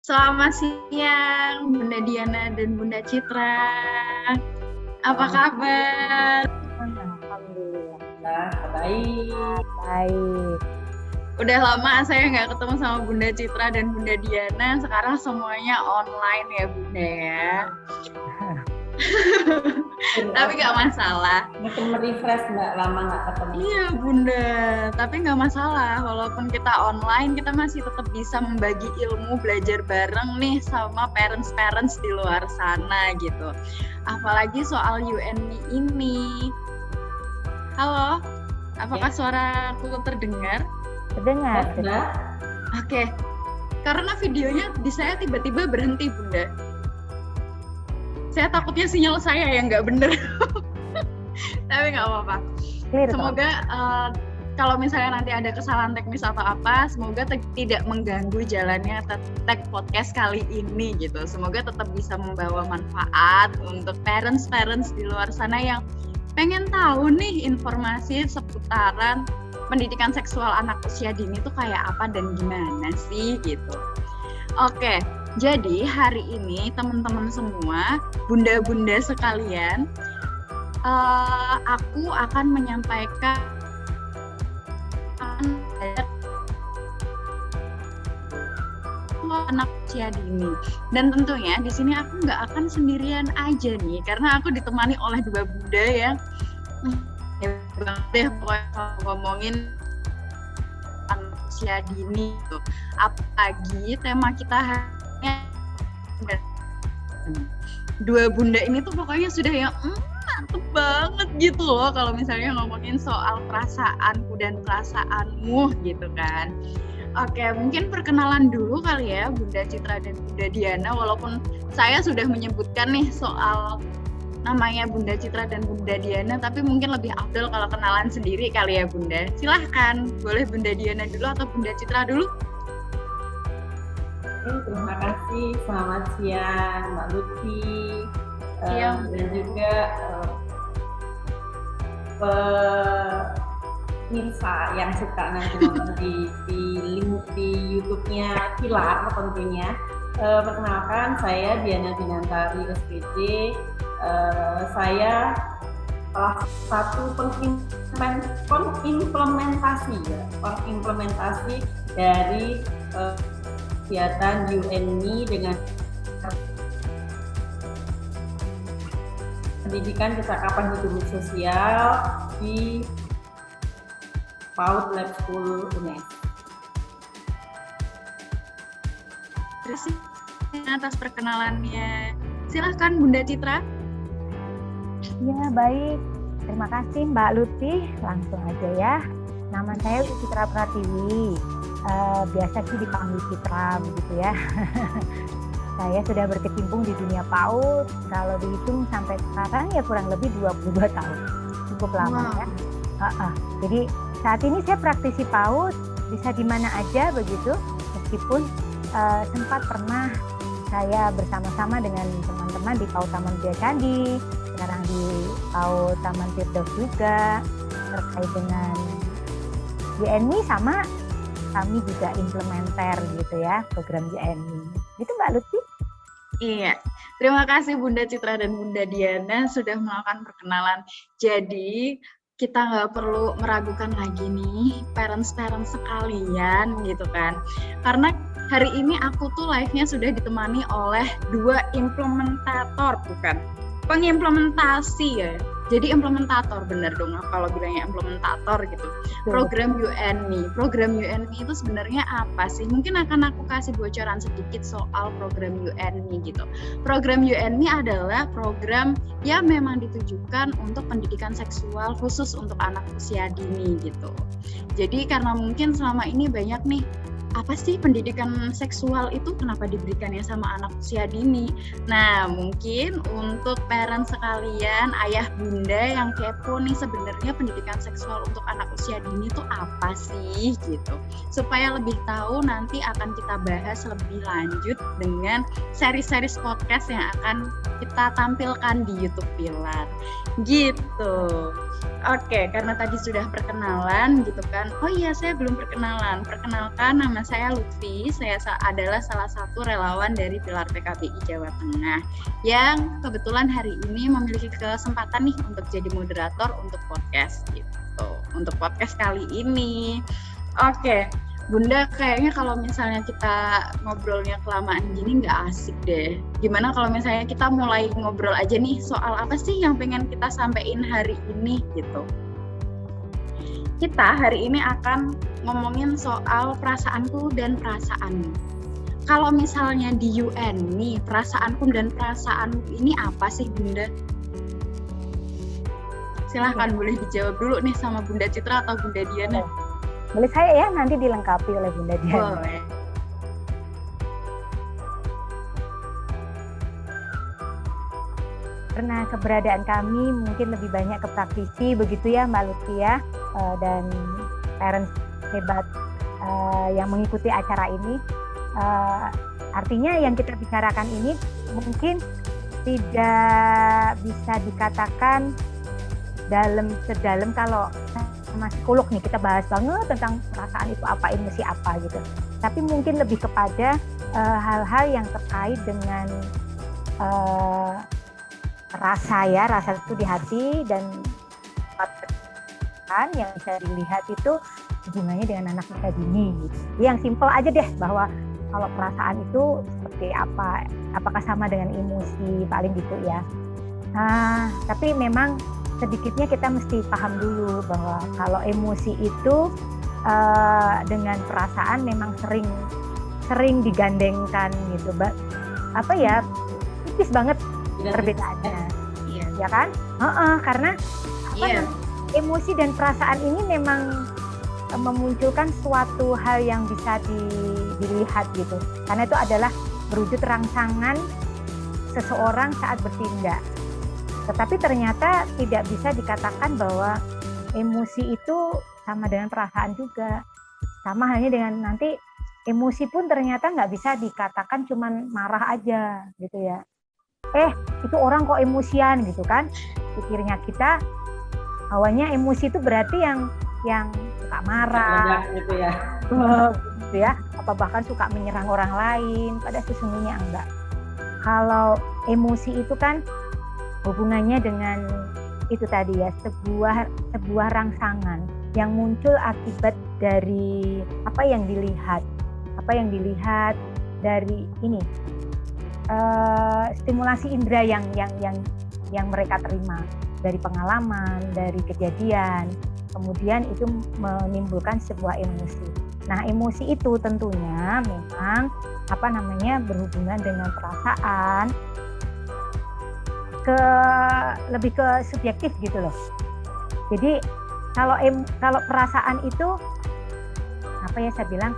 Selamat siang, Bunda Diana dan Bunda Citra. Apa kabar? Alhamdulillah, baik. Baik. Udah lama saya nggak ketemu sama Bunda Citra dan Bunda Diana. Sekarang semuanya online ya, Bunda ya. Tapi nggak masalah. Mungkin merefresh Mbak, lama nggak ketemu. Iya Bunda, tapi nggak masalah. Walaupun kita online, kita masih tetap bisa membagi ilmu, belajar bareng nih sama parents di luar sana gitu. Apalagi soal UNMI ini. Halo, apakah suaraku terdengar? Terdengar. Mbak? Oke, karena videonya di saya tiba-tiba berhenti Bunda. Saya takutnya sinyal saya yang nggak bener. Tapi nggak apa-apa. Semoga kalau misalnya nanti ada kesalahan teknis atau apa, semoga tidak mengganggu jalannya tag podcast kali ini gitu. Semoga tetap bisa membawa manfaat untuk parents di luar sana yang pengen tahu nih informasi seputaran pendidikan seksual anak usia dini itu kayak apa dan gimana sih gitu. Oke. Jadi hari ini teman-teman semua, bunda-bunda sekalian, aku akan menyampaikan anak usia dini. Dan tentunya di sini aku nggak akan sendirian aja nih, karena aku ditemani oleh dua bunda yang deh pokoknya ngomongin anak usia dini gitu. Apalagi tema kita dua bunda ini tuh pokoknya sudah yang mantep banget gitu loh kalau misalnya ngomongin soal perasaanku dan perasaanmu gitu kan. Oke, mungkin perkenalan dulu kali ya Bunda Citra dan Bunda Diana, walaupun saya sudah menyebutkan nih soal namanya Bunda Citra dan Bunda Diana, tapi mungkin lebih afdal kalau kenalan sendiri kali ya Bunda. Silahkan, boleh Bunda Diana dulu atau Bunda Citra dulu? Terima kasih, selamat siang Mbak Lutfi dan juga pemirsa yang suka nanti nonton di YouTube-nya Pilar tentunya. Perkenalkan, saya Diana Dinantari SPJ. Saya salah satu pengimplementasi dari kegiatan UNMI dengan pendidikan kecakapan hidup sosial di PAUD Lab School UNES. Terus atas perkenalannya, silahkan Bunda Citra. Ya baik, terima kasih Mbak Lutfi. Langsung aja ya. Nama saya Citra Pratiwi. Biasa sih dipanggil Citra begitu ya. Saya sudah berkecimpung di dunia PAUD, kalau dihitung sampai sekarang ya kurang lebih 22 tahun. Cukup lama ya. Jadi saat ini saya praktisi PAUD, bisa di mana aja begitu, meskipun sempat pernah saya bersama-sama dengan teman-teman di PAUD Taman Budaya Candi, sekarang di PAUD Taman Firdaus juga, terkait dengan UNMI sama kami juga implementer gitu ya program UNMI. Gitu Mbak Lutfi? Iya, terima kasih Bunda Citra dan Bunda Diana sudah melakukan perkenalan. Jadi kita nggak perlu meragukan lagi nih parents sekalian gitu kan. Karena hari ini aku tuh live-nya sudah ditemani oleh dua implementator, bukan pengimplementasi ya. Jadi implementator, bener dong kalau bilangnya implementator gitu. Program UNMI. Program UNMI itu sebenarnya apa sih? Mungkin akan aku kasih bocoran sedikit soal program UNMI gitu. Program UNMI adalah program yang memang ditujukan untuk pendidikan seksual khusus untuk anak usia dini gitu. Jadi karena mungkin selama ini banyak nih, apa sih pendidikan seksual itu, kenapa diberikannya sama anak usia dini? Nah, mungkin untuk parents sekalian, ayah bunda yang kepo nih sebenarnya pendidikan seksual untuk anak usia dini itu apa sih gitu. Supaya lebih tahu nanti akan kita bahas lebih lanjut dengan seri-seri podcast yang akan kita tampilkan di YouTube Pilar. Gitu. Oke, karena tadi sudah perkenalan gitu kan. Oh iya, saya belum perkenalan. Perkenalkan, nama saya Lutfi. Saya adalah salah satu relawan dari Pilar PKBI Jawa Tengah yang kebetulan hari ini memiliki kesempatan nih untuk jadi moderator untuk podcast gitu. Untuk podcast kali ini. Oke, Bunda, kayaknya kalau misalnya kita ngobrolnya kelamaan gini nggak asik deh. Gimana kalau misalnya kita mulai ngobrol aja nih soal apa sih yang pengen kita sampaikan hari ini gitu. Kita hari ini akan ngomongin soal perasaanku dan perasaanmu. Kalau misalnya di UN nih, perasaanku dan perasaanmu ini apa sih Bunda? Silahkan boleh dijawab dulu nih sama Bunda Citra atau Bunda Diana. Boleh saya ya, nanti dilengkapi oleh Bunda Diana. Boleh. Karena keberadaan kami mungkin lebih banyak ke praktisi, begitu ya Mbak Lutfi ya, dan parents hebat yang mengikuti acara ini. Artinya yang kita bicarakan ini mungkin tidak bisa dikatakan sedalam kalau sama psikolog nih kita bahas banget tentang perasaan itu apa, emosi apa gitu. Tapi mungkin lebih kepada hal-hal yang terkait dengan rasa itu di hati dan yang bisa dilihat itu hubungannya dengan anak usia dini gitu. Yang simpel aja deh bahwa kalau perasaan itu seperti apa, apakah sama dengan emosi, paling gitu ya. Tapi memang sedikitnya kita mesti paham dulu bahwa kalau emosi itu dengan perasaan memang sering digandengkan gitu, apa ya, tipis banget perbedaannya, ya kan? Karena emosi dan perasaan ini memang memunculkan suatu hal yang bisa dilihat gitu, karena itu adalah berwujud rangsangan seseorang saat bertindak. Tetapi ternyata tidak bisa dikatakan bahwa emosi itu sama dengan perasaan juga. Sama halnya dengan nanti emosi pun ternyata nggak bisa dikatakan cuman marah aja gitu ya. Itu orang kok emosian gitu kan. Pikirnya kita awalnya emosi itu berarti yang suka marah gitu ya. Gitu ya. Apa bahkan suka menyerang orang lain, pada sesungguhnya enggak. Kalau emosi itu kan hubungannya dengan itu tadi ya, sebuah rangsangan yang muncul akibat dari apa yang dilihat dari ini stimulasi indera yang mereka terima dari pengalaman, dari kejadian, kemudian itu menimbulkan sebuah emosi. Nah, emosi itu tentunya memang berhubungan dengan perasaan, lebih ke subjektif gitu loh. Jadi kalau perasaan itu saya bilang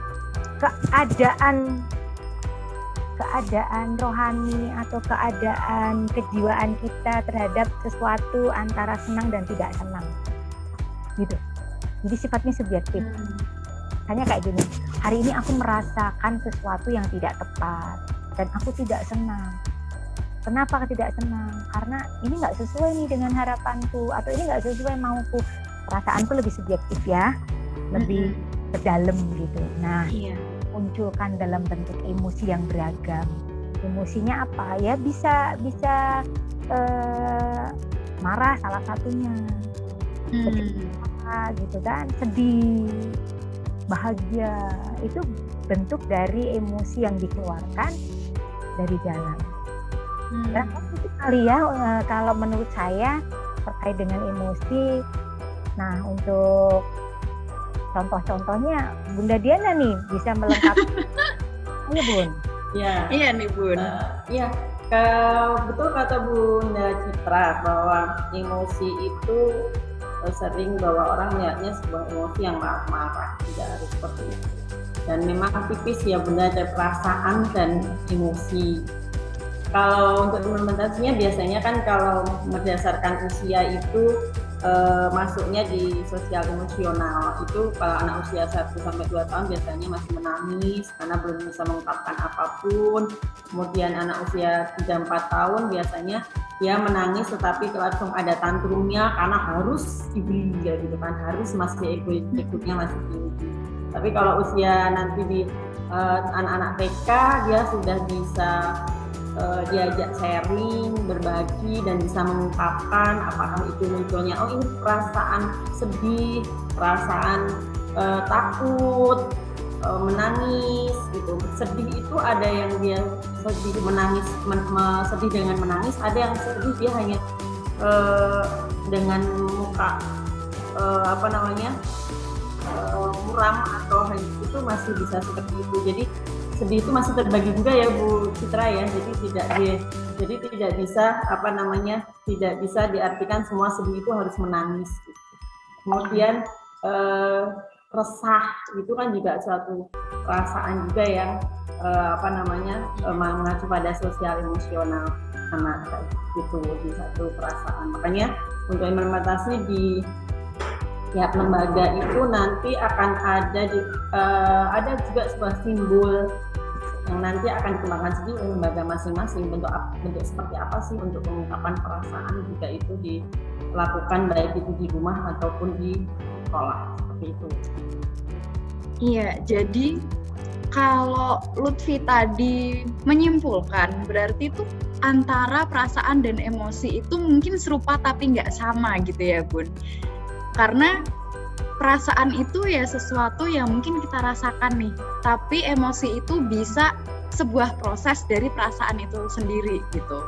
keadaan rohani atau keadaan kejiwaan kita terhadap sesuatu antara senang dan tidak senang gitu. Jadi sifatnya subjektif. Hanya kayak gini, hari ini aku merasakan sesuatu yang tidak tepat dan aku tidak senang. Kenapa tidak senang? Karena ini nggak sesuai nih dengan harapanku, atau ini nggak sesuai mauku. Perasaanku lebih subjektif ya, lebih ke dalam gitu. Nah, munculkan dalam bentuk emosi yang beragam. Emosinya apa? Ya bisa marah salah satunya, kecewa gitu kan, sedih, bahagia. Itu bentuk dari emosi yang dikeluarkan dari dalam. Itu kali ya kalau menurut saya terkait dengan emosi. Nah, untuk contoh-contohnya Bunda Diana nih bisa melengkapi. Iya Bun. Iya nih Bun. Betul kata Bunda Citra bahwa emosi itu sering bahwa orang melihatnya sebuah emosi yang marah-marah, tidak harus seperti itu. Dan memang tipis ya Bunda, ada perasaan dan emosi. Kalau untuk implementasinya biasanya kan kalau berdasarkan usia itu masuknya di sosial emosional. Itu kalau anak usia 1-2 tahun biasanya masih menangis karena belum bisa mengungkapkan apapun. Kemudian anak usia 3-4 tahun biasanya dia menangis tetapi langsung ada tantrumnya karena harus dibeli ya gitu kan, harus masih ego-nya masih tinggi. Tapi kalau usia nanti di anak-anak TK dia sudah bisa diajak sharing, berbagi dan bisa mengungkapkan apakah itu munculnya ini perasaan sedih, perasaan takut, menangis gitu. Sedih itu ada yang dia sedih menangis, sedih dengan menangis, ada yang sedih dia hanya dengan muka muram atau itu masih bisa seperti itu. Jadi sedih itu masih terbagi juga ya Bu Citra ya. Jadi tidak bisa tidak bisa diartikan semua sedih itu harus menangis. Gitu. Kemudian resah itu kan juga suatu perasaan juga yang mengacu pada sosial emosional anak gitu, di satu perasaan. Makanya untuk implementasi di tiap lembaga itu nanti akan ada juga sebuah simbol yang nanti akan dikembangkan sendiri oleh lembaga masing-masing. Bentuk seperti apa sih untuk pengungkapan perasaan jika itu dilakukan baik itu di rumah ataupun di sekolah, seperti itu. Iya, jadi kalau Lutfi tadi menyimpulkan, berarti itu antara perasaan dan emosi itu mungkin serupa tapi nggak sama gitu ya Bun. Karena perasaan itu ya sesuatu yang mungkin kita rasakan nih, tapi emosi itu bisa sebuah proses dari perasaan itu sendiri gitu.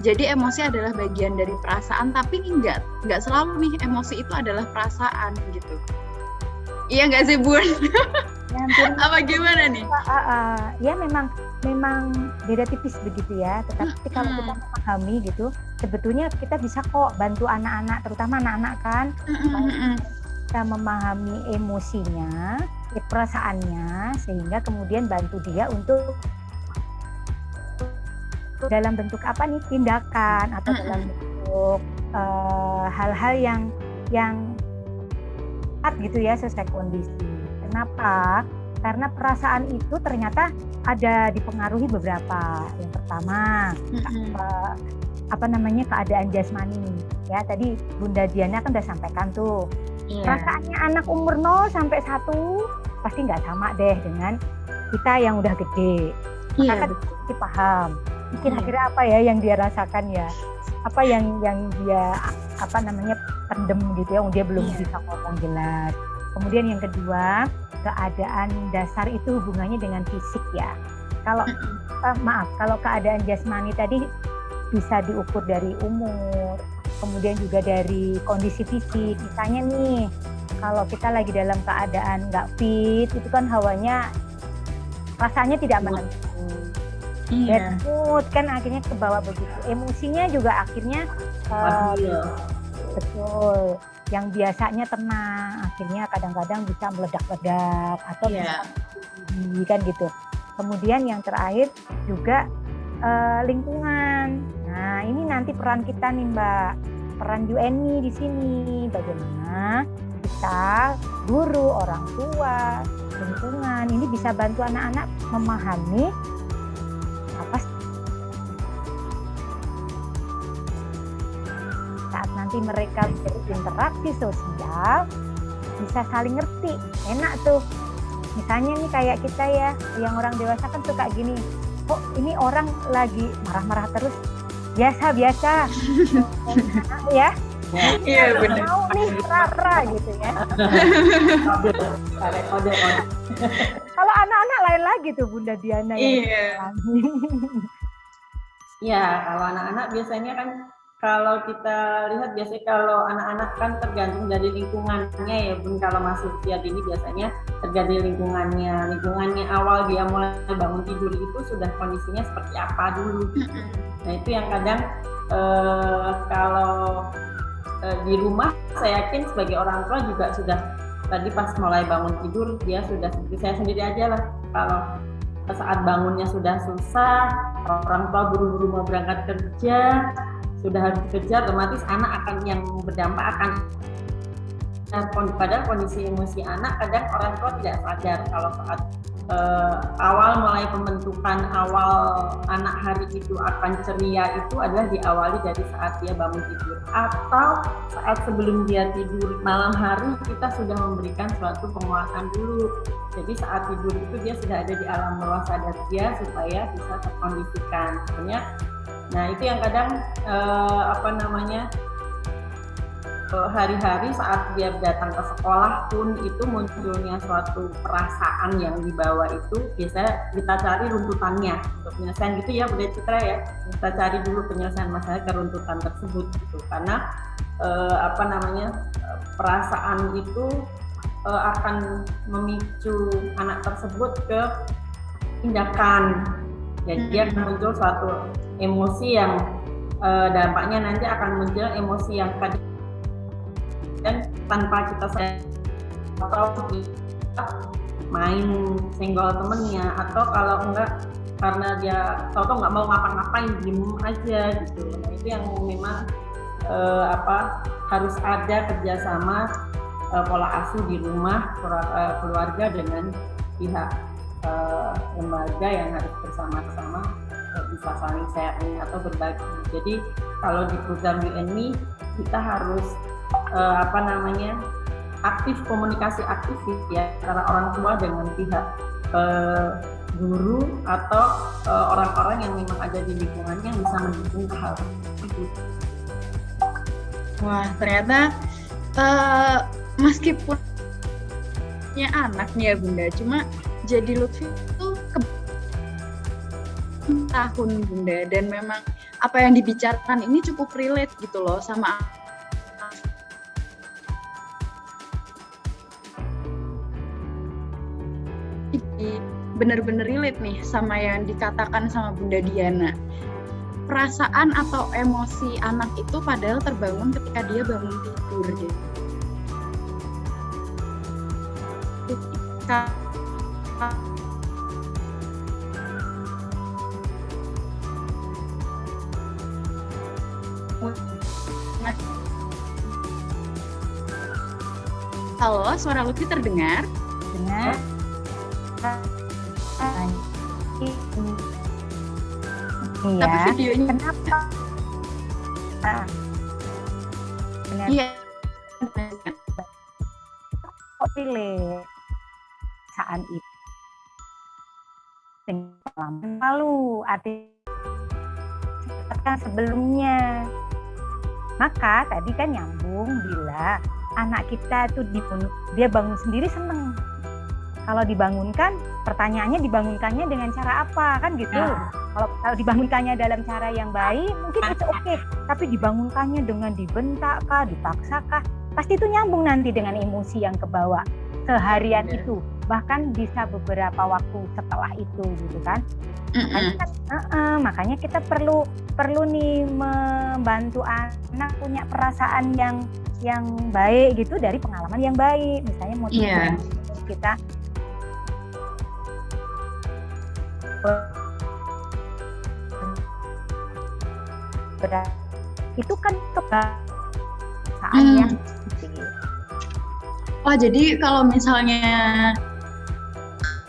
Jadi emosi adalah bagian dari perasaan, tapi nggak selalu nih emosi itu adalah perasaan gitu. Iya nggak sih Bun? Ya, apa gimana nih? Ya memang beda tipis begitu ya. Tetapi kalau kita memahami gitu, sebetulnya kita bisa kok bantu anak-anak, terutama anak-anak kan, kita memahami emosinya, perasaannya, sehingga kemudian bantu dia untuk dalam bentuk apa nih, tindakan atau dalam bentuk hal-hal yang gitu ya, sesuai kondisi. Kenapa? Karena perasaan itu ternyata ada dipengaruhi beberapa. Yang pertama, keadaan jasmani. Ya, tadi Bunda Diana kan udah sampaikan tuh. Yeah. Perasaannya anak umur 0 sampai 1 pasti nggak sama deh dengan kita yang udah gede. Maka kan kita paham. Kira-kira apa ya yang dia rasakan ya? Apa yang dia pendem gitu ya, dia belum bisa ngomong jelas. Kemudian yang kedua, keadaan dasar itu hubungannya dengan fisik ya. Kalau kalau keadaan jasmani tadi bisa diukur dari umur, kemudian juga dari kondisi fisik. Misalnya nih, kalau kita lagi dalam keadaan nggak fit, itu kan hawanya rasanya tidak menentu. Bad mood kan akhirnya ke bawah begitu. Emosinya juga akhirnya betul. Yang biasanya tenang, akhirnya kadang-kadang bisa meledak-ledak atau bisa kan gitu. Kemudian yang terakhir juga lingkungan. Nah, ini nanti peran kita nih Mbak, peran UNI di sini. Bagaimana kita, guru, orang tua, lingkungan ini bisa bantu anak-anak memahami apa saat nanti mereka berinteraksi sosial bisa saling ngerti, enak tuh. Misalnya nih kayak kita ya, yang orang dewasa kan suka gini, kok ini orang lagi marah-marah terus, biasa ya. Iya benar. Mau nih rara gitu ya. Kalau anak-anak lain lagi tuh Bunda Diana ya. Iya, kalau anak-anak biasanya kan kalau kita lihat biasanya kalau anak-anak kan tergantung dari lingkungannya ya Bun. Kalau masih usia dini biasanya tergantung lingkungannya awal dia mulai bangun tidur itu sudah kondisinya seperti apa dulu. Nah itu yang kadang kalau di rumah saya yakin sebagai orang tua juga sudah tadi pas mulai bangun tidur dia sudah seperti saya sendiri aja lah. Kalau saat bangunnya sudah susah, orang tua buru-buru mau berangkat kerja, sudah harus bekerja, otomatis anak akan yang berdampak akan padahal kondisi emosi anak kadang orang tua tidak sadar kalau saat awal mulai pembentukan awal anak hari itu akan ceria itu adalah diawali dari saat dia bangun tidur atau saat sebelum dia tidur malam hari kita sudah memberikan suatu penguatan dulu. Jadi saat tidur itu dia sudah ada di alam bawah sadar dia supaya bisa terkondisikan. Sebenarnya, nah itu yang kadang hari-hari saat dia datang ke sekolah pun itu munculnya suatu perasaan yang dibawa itu biasanya kita cari runtutannya untuk penyelesaian gitu ya Bunda Citra ya, kita cari dulu penyelesaian masalah ke runtutan tersebut gitu karena perasaan itu akan memicu anak tersebut ke tindakan, jadi dia akan muncul suatu emosi yang dampaknya nanti akan muncul emosi yang dan tanpa kita sadar atau kita main senggol temennya atau kalau enggak karena dia tahu nggak mau ngapa-ngapain diem aja gitu. Nah itu yang memang harus ada kerjasama pola asuh di rumah keluarga dengan pihak lembaga yang harus bersama-sama bisa saling sharing atau berbagi. Jadi kalau di program UNMI kita harus aktif komunikasi aktif ya antara orang tua dengan pihak guru atau orang-orang yang memang ada di lingkungannya yang bisa mendukung hal tersebut. Wah ternyata meskipun punya anak nih ya Bunda, cuma jadi Lutfi itu tahun Bunda dan memang apa yang dibicarakan ini cukup relate gitu loh sama bener-bener relate nih sama yang dikatakan sama Bunda Diana. Perasaan atau emosi anak itu padahal terbangun ketika dia bangun tidur gitu. Ketika halo, suara Lutfi terdengar? Dengar. Iya. Tapi videonya kenapa? Iya. Kok relate saat itu dengan pengalaman lalu artinya sebelumnya. Maka tadi kan nyambung bila anak kita itu dia bangun sendiri seneng. Kalau dibangunkan, pertanyaannya dibangunkannya dengan cara apa kan gitu. Kalau dibangunkannya dalam cara yang baik, mungkin itu oke. Tapi dibangunkannya dengan dibentak kah, dipaksa kah, pasti itu nyambung nanti dengan emosi yang kebawa seharian itu. Bahkan bisa beberapa waktu setelah itu gitu kan. Makanya kita perlu nih membantu anak punya perasaan yang baik gitu dari pengalaman yang baik. Misalnya motivasi kita itu kan kebiasaan yang jadi kalau misalnya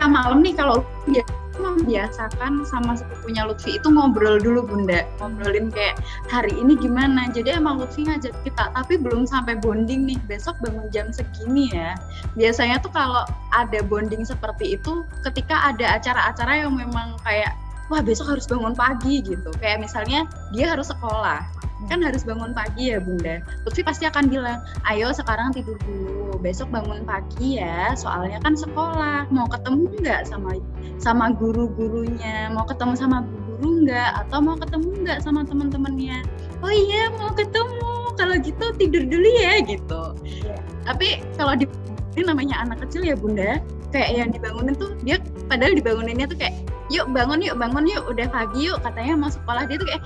malam nih kalau dia membiasakan sama sepupunya Lutfi itu ngobrol dulu Bunda, ngobrolin kayak hari ini gimana. Jadi emang Lutfi ngajak kita, tapi belum sampai bonding nih, besok bangun jam segini ya. Biasanya tuh kalau ada bonding seperti itu ketika ada acara-acara yang memang kayak wah besok harus bangun pagi gitu. Kayak misalnya dia harus sekolah, kan harus bangun pagi ya Bunda. Lutfi pasti akan bilang, ayo sekarang tidur dulu, besok bangun pagi ya, soalnya kan sekolah. Mau ketemu nggak sama guru-gurunya, mau ketemu sama guru nggak, atau mau ketemu nggak sama teman-temannya? Oh iya mau ketemu, kalau gitu tidur dulu ya gitu. Tapi kalau ini namanya anak kecil ya Bunda, kayak yang dibangunin tuh dia padahal dibanguninnya tuh kayak yuk bangun yuk udah pagi yuk, katanya mau sekolah. Dia tuh kayak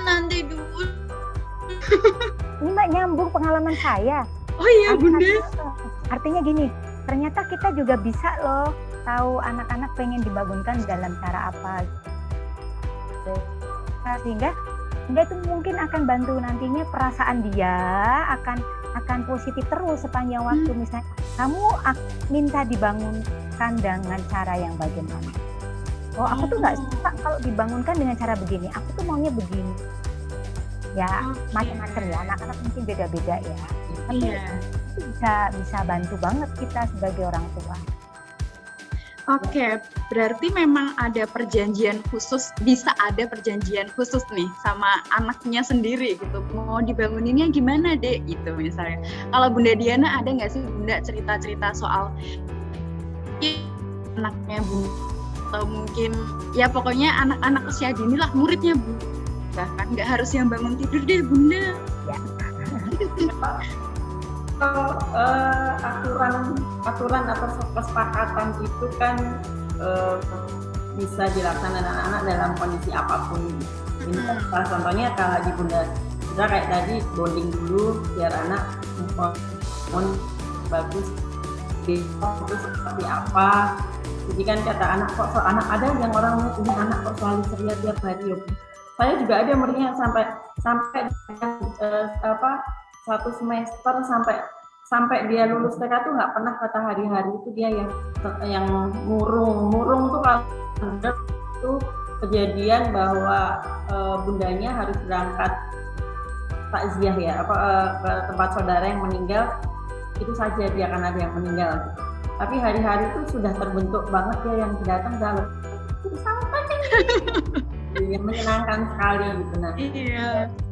nanti dulu. Ini Mbak nyambung pengalaman saya. Oh iya Bunda. Artinya gini, ternyata kita juga bisa loh tahu anak-anak pengen dibangunkan dalam cara apa. Sehingga itu mungkin akan bantu nantinya perasaan dia akan akan positif terus sepanjang waktu. Misalnya kamu minta dibangunkan dengan cara yang bagaimana? Oh, aku tuh nggak suka kalau dibangunkan dengan cara begini. Aku tuh maunya begini. Ya, macam-macam ya. Anak-anak mungkin beda-beda ya. Tapi itu bisa bantu banget kita sebagai orang tua. Oke, berarti memang ada perjanjian khusus, bisa ada perjanjian khusus nih sama anaknya sendiri gitu. Mau dibanguninnya gimana, Dek? Gitu misalnya. Kalau Bunda Diana ada nggak sih Bunda cerita-cerita soal anaknya Bunda? Atau mungkin ya pokoknya anak-anak usia dini lah, muridnya Bunda. Bahkan nggak harus yang bangun tidur deh Bunda. Ya. Aturan atau kesepakatan itu kan bisa dilaksanakan anak-anak dalam kondisi apapun. Contohnya kalau di Bunda kita kayak tadi bonding dulu biar anak bagus itu seperti apa. Jadi kan kata anak kok anak ada yang orang ini anak kok selalu ceria tiap hari. Saya juga ada muridnya sampai satu semester sampai dia lulus TK tuh nggak pernah kata hari-hari itu dia yang murung tuh kalau itu kejadian bahwa bundanya harus berangkat takziah ya ke tempat saudara yang meninggal, itu saja dia akan ada yang meninggal. Tapi hari-hari itu sudah terbentuk banget dia yang datang dalam itu sampai yang menyenangkan sekali gitu.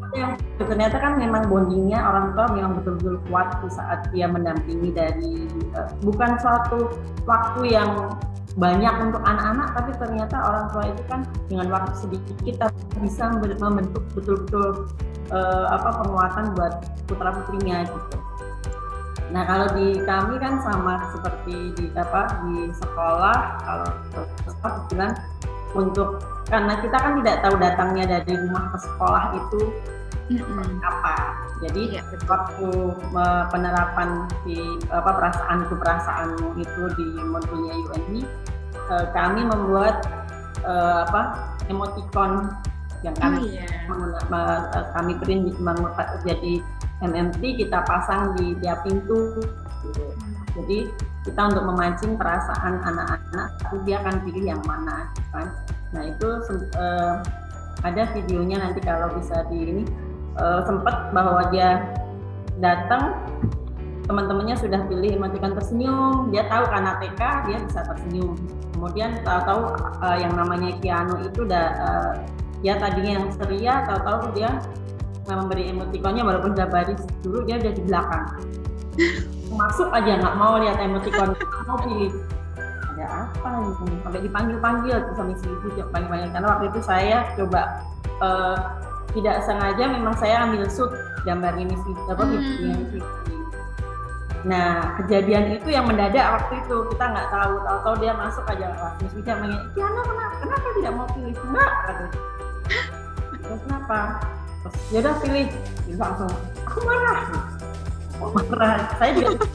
Nah, ternyata kan memang bondingnya orang tua memang betul-betul kuat di saat dia mendampingi dari bukan suatu waktu yang banyak untuk anak-anak, tapi ternyata orang tua itu kan dengan waktu sedikit kita bisa membentuk betul-betul penguatan buat putra-putrinya gitu. Nah kalau di kami kan sama seperti di sekolah, kalau kebetulan untuk karena kita kan tidak tahu datangnya dari rumah ke sekolah itu apa. Jadi waktu penerapan di perasaanmu itu di modulnya UNI, kami membuat emoticon yang kami print jadi MMT, kita pasang di tiap pintu gitu. Jadi kita untuk memancing perasaan anak-anak, tapi dia akan pilih yang mana kan. Nah itu ada videonya nanti kalau bisa sempat bahwa dia datang, teman-temannya sudah pilih emoticon tersenyum, dia tahu karena TK dia bisa tersenyum. Kemudian tahu yang namanya Kiano itu dia tadinya yang ceria, tahu dia memberi emoticonnya walaupun udah baris dulu dia udah di belakang. Masuk aja nggak mau lihat emoticon, mau pilih ada apa gitu, sampai dipanggil sama ibu panggil karena waktu itu saya coba tidak sengaja memang saya ambil shoot gambar ini sih ini. Nah kejadian itu yang mendadak waktu itu kita nggak tahu dia masuk aja kelas Miss nanya Kiana kenapa tidak mau pilih enggak katanya. Terus kenapa? Terus yaudah pilih langsung aku marah. Saya juga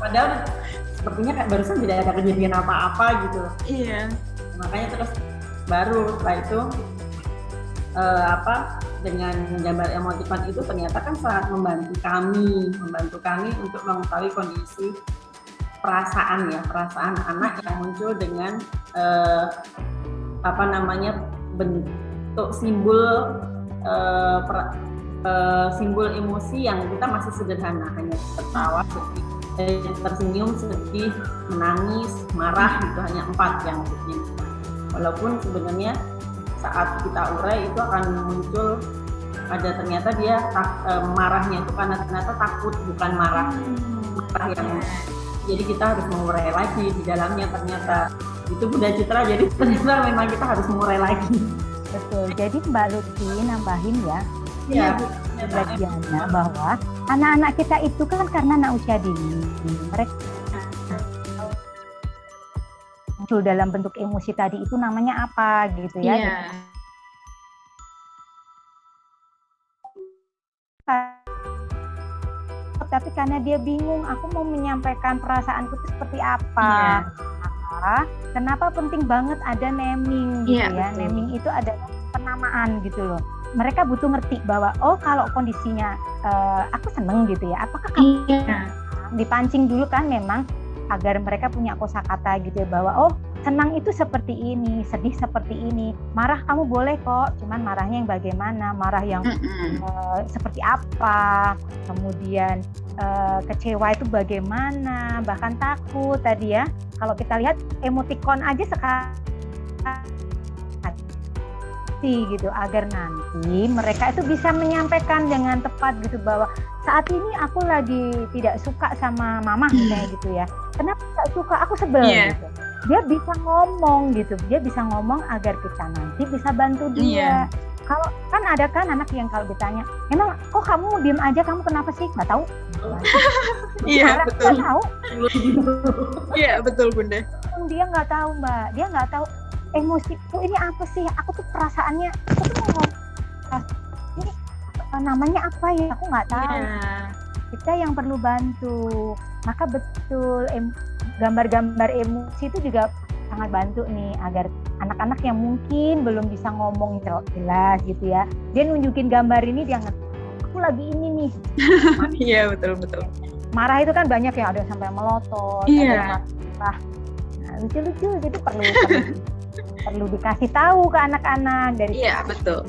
padahal sepertinya kayak barusan tidak ada kejadian apa-apa gitu. Iya. Makanya terus baru setelah itu dengan gambar emoticon itu ternyata kan sangat membantu kami untuk mengetahui kondisi perasaan anak yang muncul dengan bentuk simbol simbol emosi yang kita masih sederhana, hanya tertawa, tersenyum, sedih, menangis, marah, itu hanya 4 yang begini. Walaupun sebenarnya saat kita urai itu akan muncul ada ternyata dia marahnya itu karena ternyata takut, bukan marah yang jadi kita harus mengurai lagi di dalamnya ternyata itu Bunda Citra, jadi ternyata memang kita harus mengurai lagi. Betul. Jadi Mbak Lutfi nambahin ya. Bagiannya bahwa anak-anak kita itu kan karena anak usia dini, mereka muncul dalam bentuk emosi tadi itu namanya apa gitu ya. Tapi karena dia bingung, aku mau menyampaikan perasaanku itu seperti apa. Kenapa penting banget ada naming gitu ya. Betul. Naming itu adalah penamaan gitu loh. mereka butuh ngerti bahwa kalau kondisinya aku seneng gitu ya, apakah kamu dipancing dulu kan memang agar mereka punya kosakata gitu ya, bahwa senang itu seperti ini, sedih seperti ini, marah kamu boleh kok, cuman marahnya yang bagaimana, marah yang seperti apa, kemudian kecewa itu bagaimana, bahkan takut tadi ya. Kalau kita lihat emoticon aja sekarang gitu, agar nanti mereka itu bisa menyampaikan dengan tepat gitu, bahwa saat ini aku lagi tidak suka sama mama misalnya gitu ya, kenapa tidak suka, aku sebel gitu. Dia bisa ngomong gitu, dia bisa ngomong agar kita nanti bisa bantu dia. Kalau kan ada kan anak yang kalau ditanya, emang kok kamu diem aja, kamu kenapa sih, nggak tahu. Iya betul. Nggak tahu. Iya betul Bunda. Dia nggak tahu Mbak, dia nggak tahu emosiku ini apa sih, aku tuh perasaannya, aku tuh mau ini namanya apa ya, aku nggak tahu. Kita yang perlu bantu. Maka betul gambar-gambar emosi itu juga sangat bantu nih, agar anak-anak yang mungkin belum bisa ngomong jelas gitu ya, dia nunjukin gambar ini, dia ngerti aku lagi ini nih. Iya betul. Marah itu kan banyak ya, ada yang sampai melotot, ada yang marah. Nah, lucu-lucu itu perlu dikasih tahu ke anak-anak dari. Iya betul.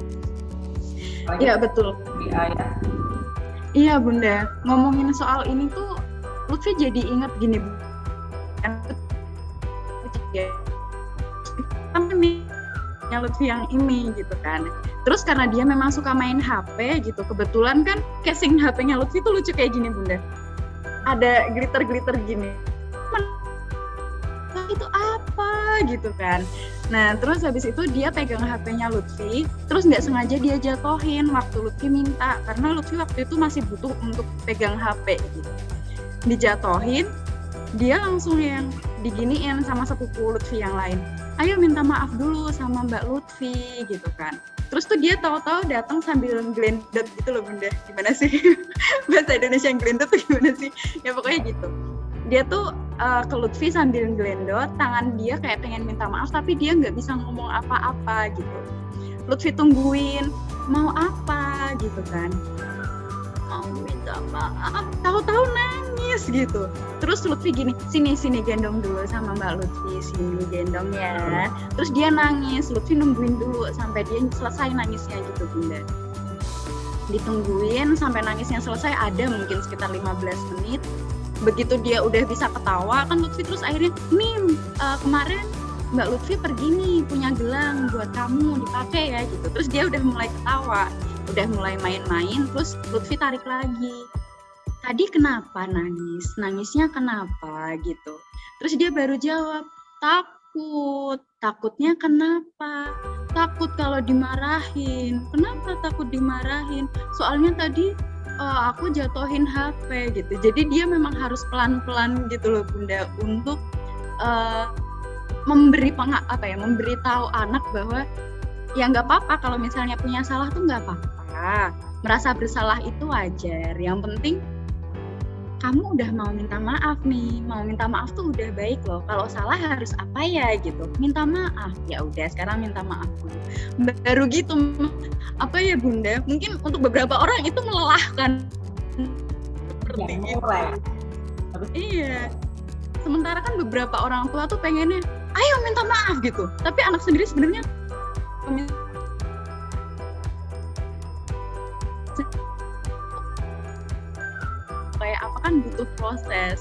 Iya betul. Iya Bunda, ngomongin soal ini tuh Lutfi jadi ingat gini Bu. Lutfi yang ini gitu kan. Terus karena dia memang suka main HP gitu, kebetulan kan casing HP-nya Lutfi tuh lucu kayak gini Bunda. Ada glitter-glitter gini. Itu apa gitu kan. Nah terus habis itu dia pegang HP-nya Lutfi, terus nggak sengaja dia jatohin waktu Lutfi minta, karena Lutfi waktu itu masih butuh untuk pegang HP gitu. Dijatohin, dia langsung yang diginiin sama sepupu Lutfi yang lain, ayo minta maaf dulu sama Mbak Lutfi gitu kan. Terus tuh dia tahu-tahu datang sambil glendot gitu loh Bunda, gimana sih bahasa Indonesia yang glendot tuh gimana sih, ya pokoknya gitu. Dia tuh ke Lutfi sambil glendot, tangan dia kayak pengen minta maaf tapi dia nggak bisa ngomong apa-apa gitu. Lutfi tungguin, mau apa gitu kan, mau minta maaf, tahu-tahu nangis gitu. Terus Lutfi gini, sini gendong dulu sama Mbak Lutfi, sini gendong ya. Terus dia nangis, Lutfi nungguin dulu sampai dia selesai nangisnya gitu Bunda. Ditungguin sampai nangisnya selesai, ada mungkin sekitar 15 menit. Begitu dia udah bisa ketawa kan Lutfi, terus akhirnya Mim, kemarin Mbak Lutfi pergi nih punya gelang buat kamu dipakai ya gitu. Terus dia udah mulai ketawa, udah mulai main-main. Terus Lutfi tarik lagi, tadi kenapa nangisnya kenapa gitu. Terus dia baru jawab, takutnya kenapa, takut kalau dimarahin. Kenapa takut dimarahin, soalnya tadi aku jatuhin HP gitu. Jadi dia memang harus pelan-pelan gitu loh Bunda, untuk memberitahu anak bahwa ya nggak apa-apa kalau misalnya punya salah tuh nggak apa-apa. Merasa bersalah itu wajar. Yang penting kamu udah mau minta maaf nih, mau minta maaf tuh udah baik loh. Kalau salah harus apa ya gitu, minta maaf. Ya udah sekarang minta maaf dulu. Baru gitu, apa ya Bunda? Mungkin untuk beberapa orang itu melelahkan. Seperti itu. Iya. Sementara kan beberapa orang tua tuh pengennya, ayo minta maaf gitu. Tapi anak sendiri sebenarnya kayak apa kan butuh proses.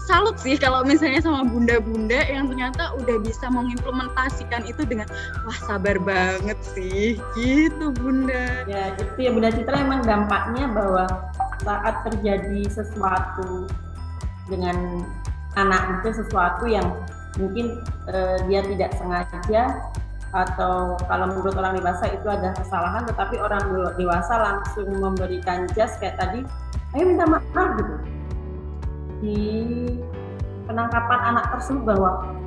Salut sih kalau misalnya sama bunda-bunda yang ternyata udah bisa mengimplementasikan itu dengan wah sabar banget sih gitu Bunda. Ya gitu ya Bunda Citra, emang dampaknya bahwa saat terjadi sesuatu dengan anak itu, sesuatu yang mungkin dia tidak sengaja, atau kalau menurut orang dewasa itu ada kesalahan, tetapi orang dewasa langsung memberikan jas kayak tadi, ayo minta maaf gitu. Di penangkapan anak tersebut bahwa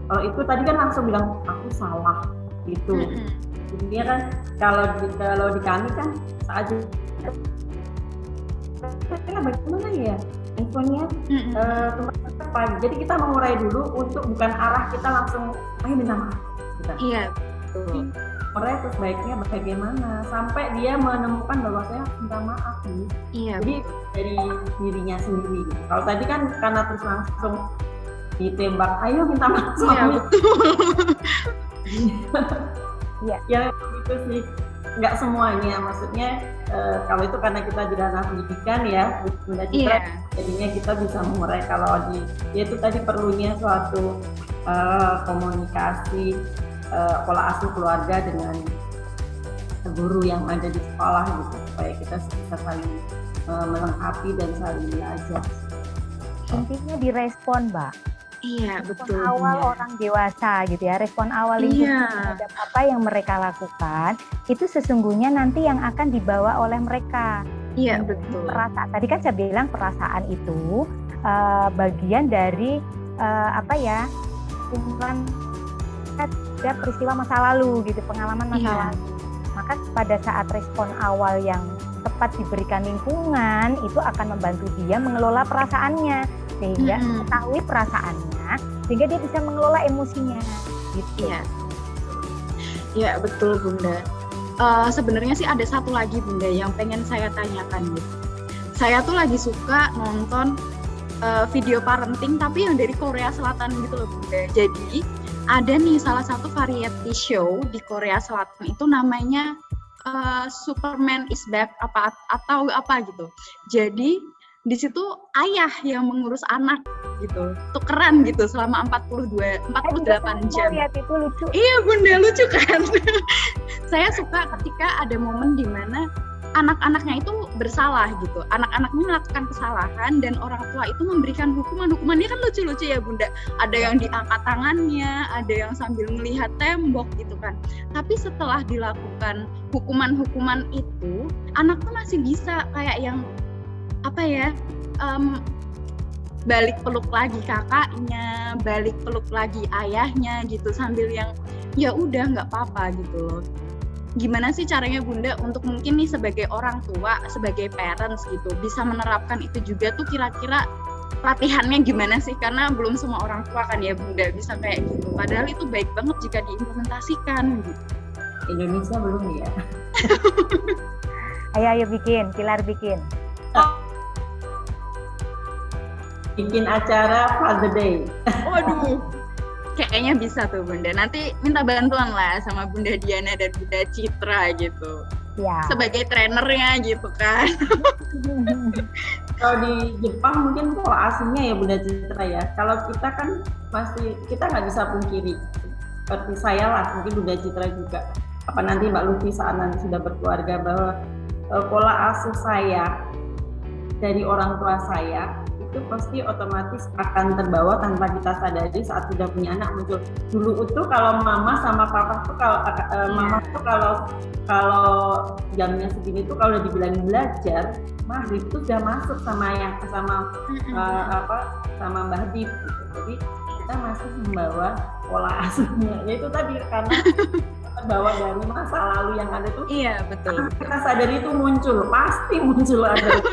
kalau itu tadi kan langsung bilang aku salah gitu. Jadi dia kan kalau di kami kan saat bagaimana ya infonya apa. Jadi kita mengurai dulu untuk bukan arah kita langsung ayo minta maaf. Gitu. Iya betul. mereka terus baiknya bagaimana sampai dia menemukan bahwa saya harus minta maaf nih. Iya. Jadi dari dirinya sendiri gitu. Kalau tadi kan karena terus langsung ditembak, ayo minta maaf Iya, suami. betul. Iya. Ya gitu sih, nggak semuanya, maksudnya kalau itu karena kita di ranah pendidikan ya, Bunda Citra, Iya. jadinya kita bisa mengurai. Kalau ya itu tadi perlunya suatu komunikasi pola asuh keluarga dengan guru yang ada di sekolah gitu, supaya kita bisa saling melengkapi dan saling belajar. Intinya direspon, Mbak. Iya, Respon betul. awal Bunda. orang dewasa gitu ya, respon awal lingkungan Iya. terhadap apa yang mereka lakukan itu sesungguhnya nanti yang akan dibawa oleh mereka. Iya, betul. Perasaan tadi kan saya bilang perasaan itu bagian dari apa ya, kumpulan ada peristiwa masa lalu gitu, pengalaman masa Iya. lalu. Maka pada saat respon awal yang tepat diberikan lingkungan itu akan membantu dia mengelola perasaannya, sehingga mengetahui perasaannya, sehingga dia bisa mengelola emosinya gitu. Iya. Iya, betul Bunda. Sebenarnya sih ada satu lagi Bunda yang pengen saya tanyakan gitu. Saya tuh lagi suka nonton video parenting tapi yang dari Korea Selatan gitu loh Bunda. Jadi ada nih salah satu variety show di Korea Selatan itu namanya Superman is Back atau apa gitu. Jadi di situ ayah yang mengurus anak gitu. Tukeran gitu selama 48 jam. Lihat itu lucu. Iya Bunda, lucu kan? Saya suka ketika ada momen di mana anak-anaknya itu bersalah gitu. Anak-anaknya melakukan kesalahan dan orang tua itu memberikan hukuman. Hukumannya kan lucu-lucu ya Bunda. Ada yang diangkat tangannya, ada yang sambil melihat tembok gitu kan. Tapi setelah dilakukan hukuman-hukuman itu, anak tuh masih bisa kayak yang apa ya? Balik peluk lagi kakaknya, balik peluk lagi ayahnya gitu sambil yang ya udah nggak apa-apa gitu loh. Gimana sih caranya Bunda untuk mungkin nih sebagai orang tua, sebagai parents gitu bisa menerapkan itu juga tuh kira-kira latihannya gimana sih? Karena belum semua orang tua kan ya Bunda bisa kayak gitu. Padahal itu baik banget jika diimplementasikan gitu. Indonesia belum ya. Ayo bikin, Kilar bikin. Bikin acara Father Day. Waduh. Kayaknya bisa tuh Bunda. Nanti minta bantuan lah sama Bunda Diana dan Bunda Citra gitu. Ya. Sebagai trenernya gitu kan. Kalau di Jepang mungkin pola aslinya ya Bunda Citra ya. Kalau kita kan masih, kita nggak bisa pungkiri. Seperti saya lah, mungkin Bunda Citra juga. Apa nanti Mbak Lufi saat nanti sudah berkeluarga, bahwa pola asuh saya dari orang tua saya itu pasti otomatis akan terbawa tanpa kita sadari saat sudah punya anak muncul. Dulu itu kalau mama sama papa tuh mama tuh kalau jamnya segini tuh kalau udah dibilangin belajar, maghrib tuh sudah masuk sama sama Mbah Dip gitu. Jadi kita masih membawa pola asuhnya. Ya itu tadi karena terbawa dari masa lalu yang ada tuh. Iya, betul. Kita sadari itu pasti muncul ada.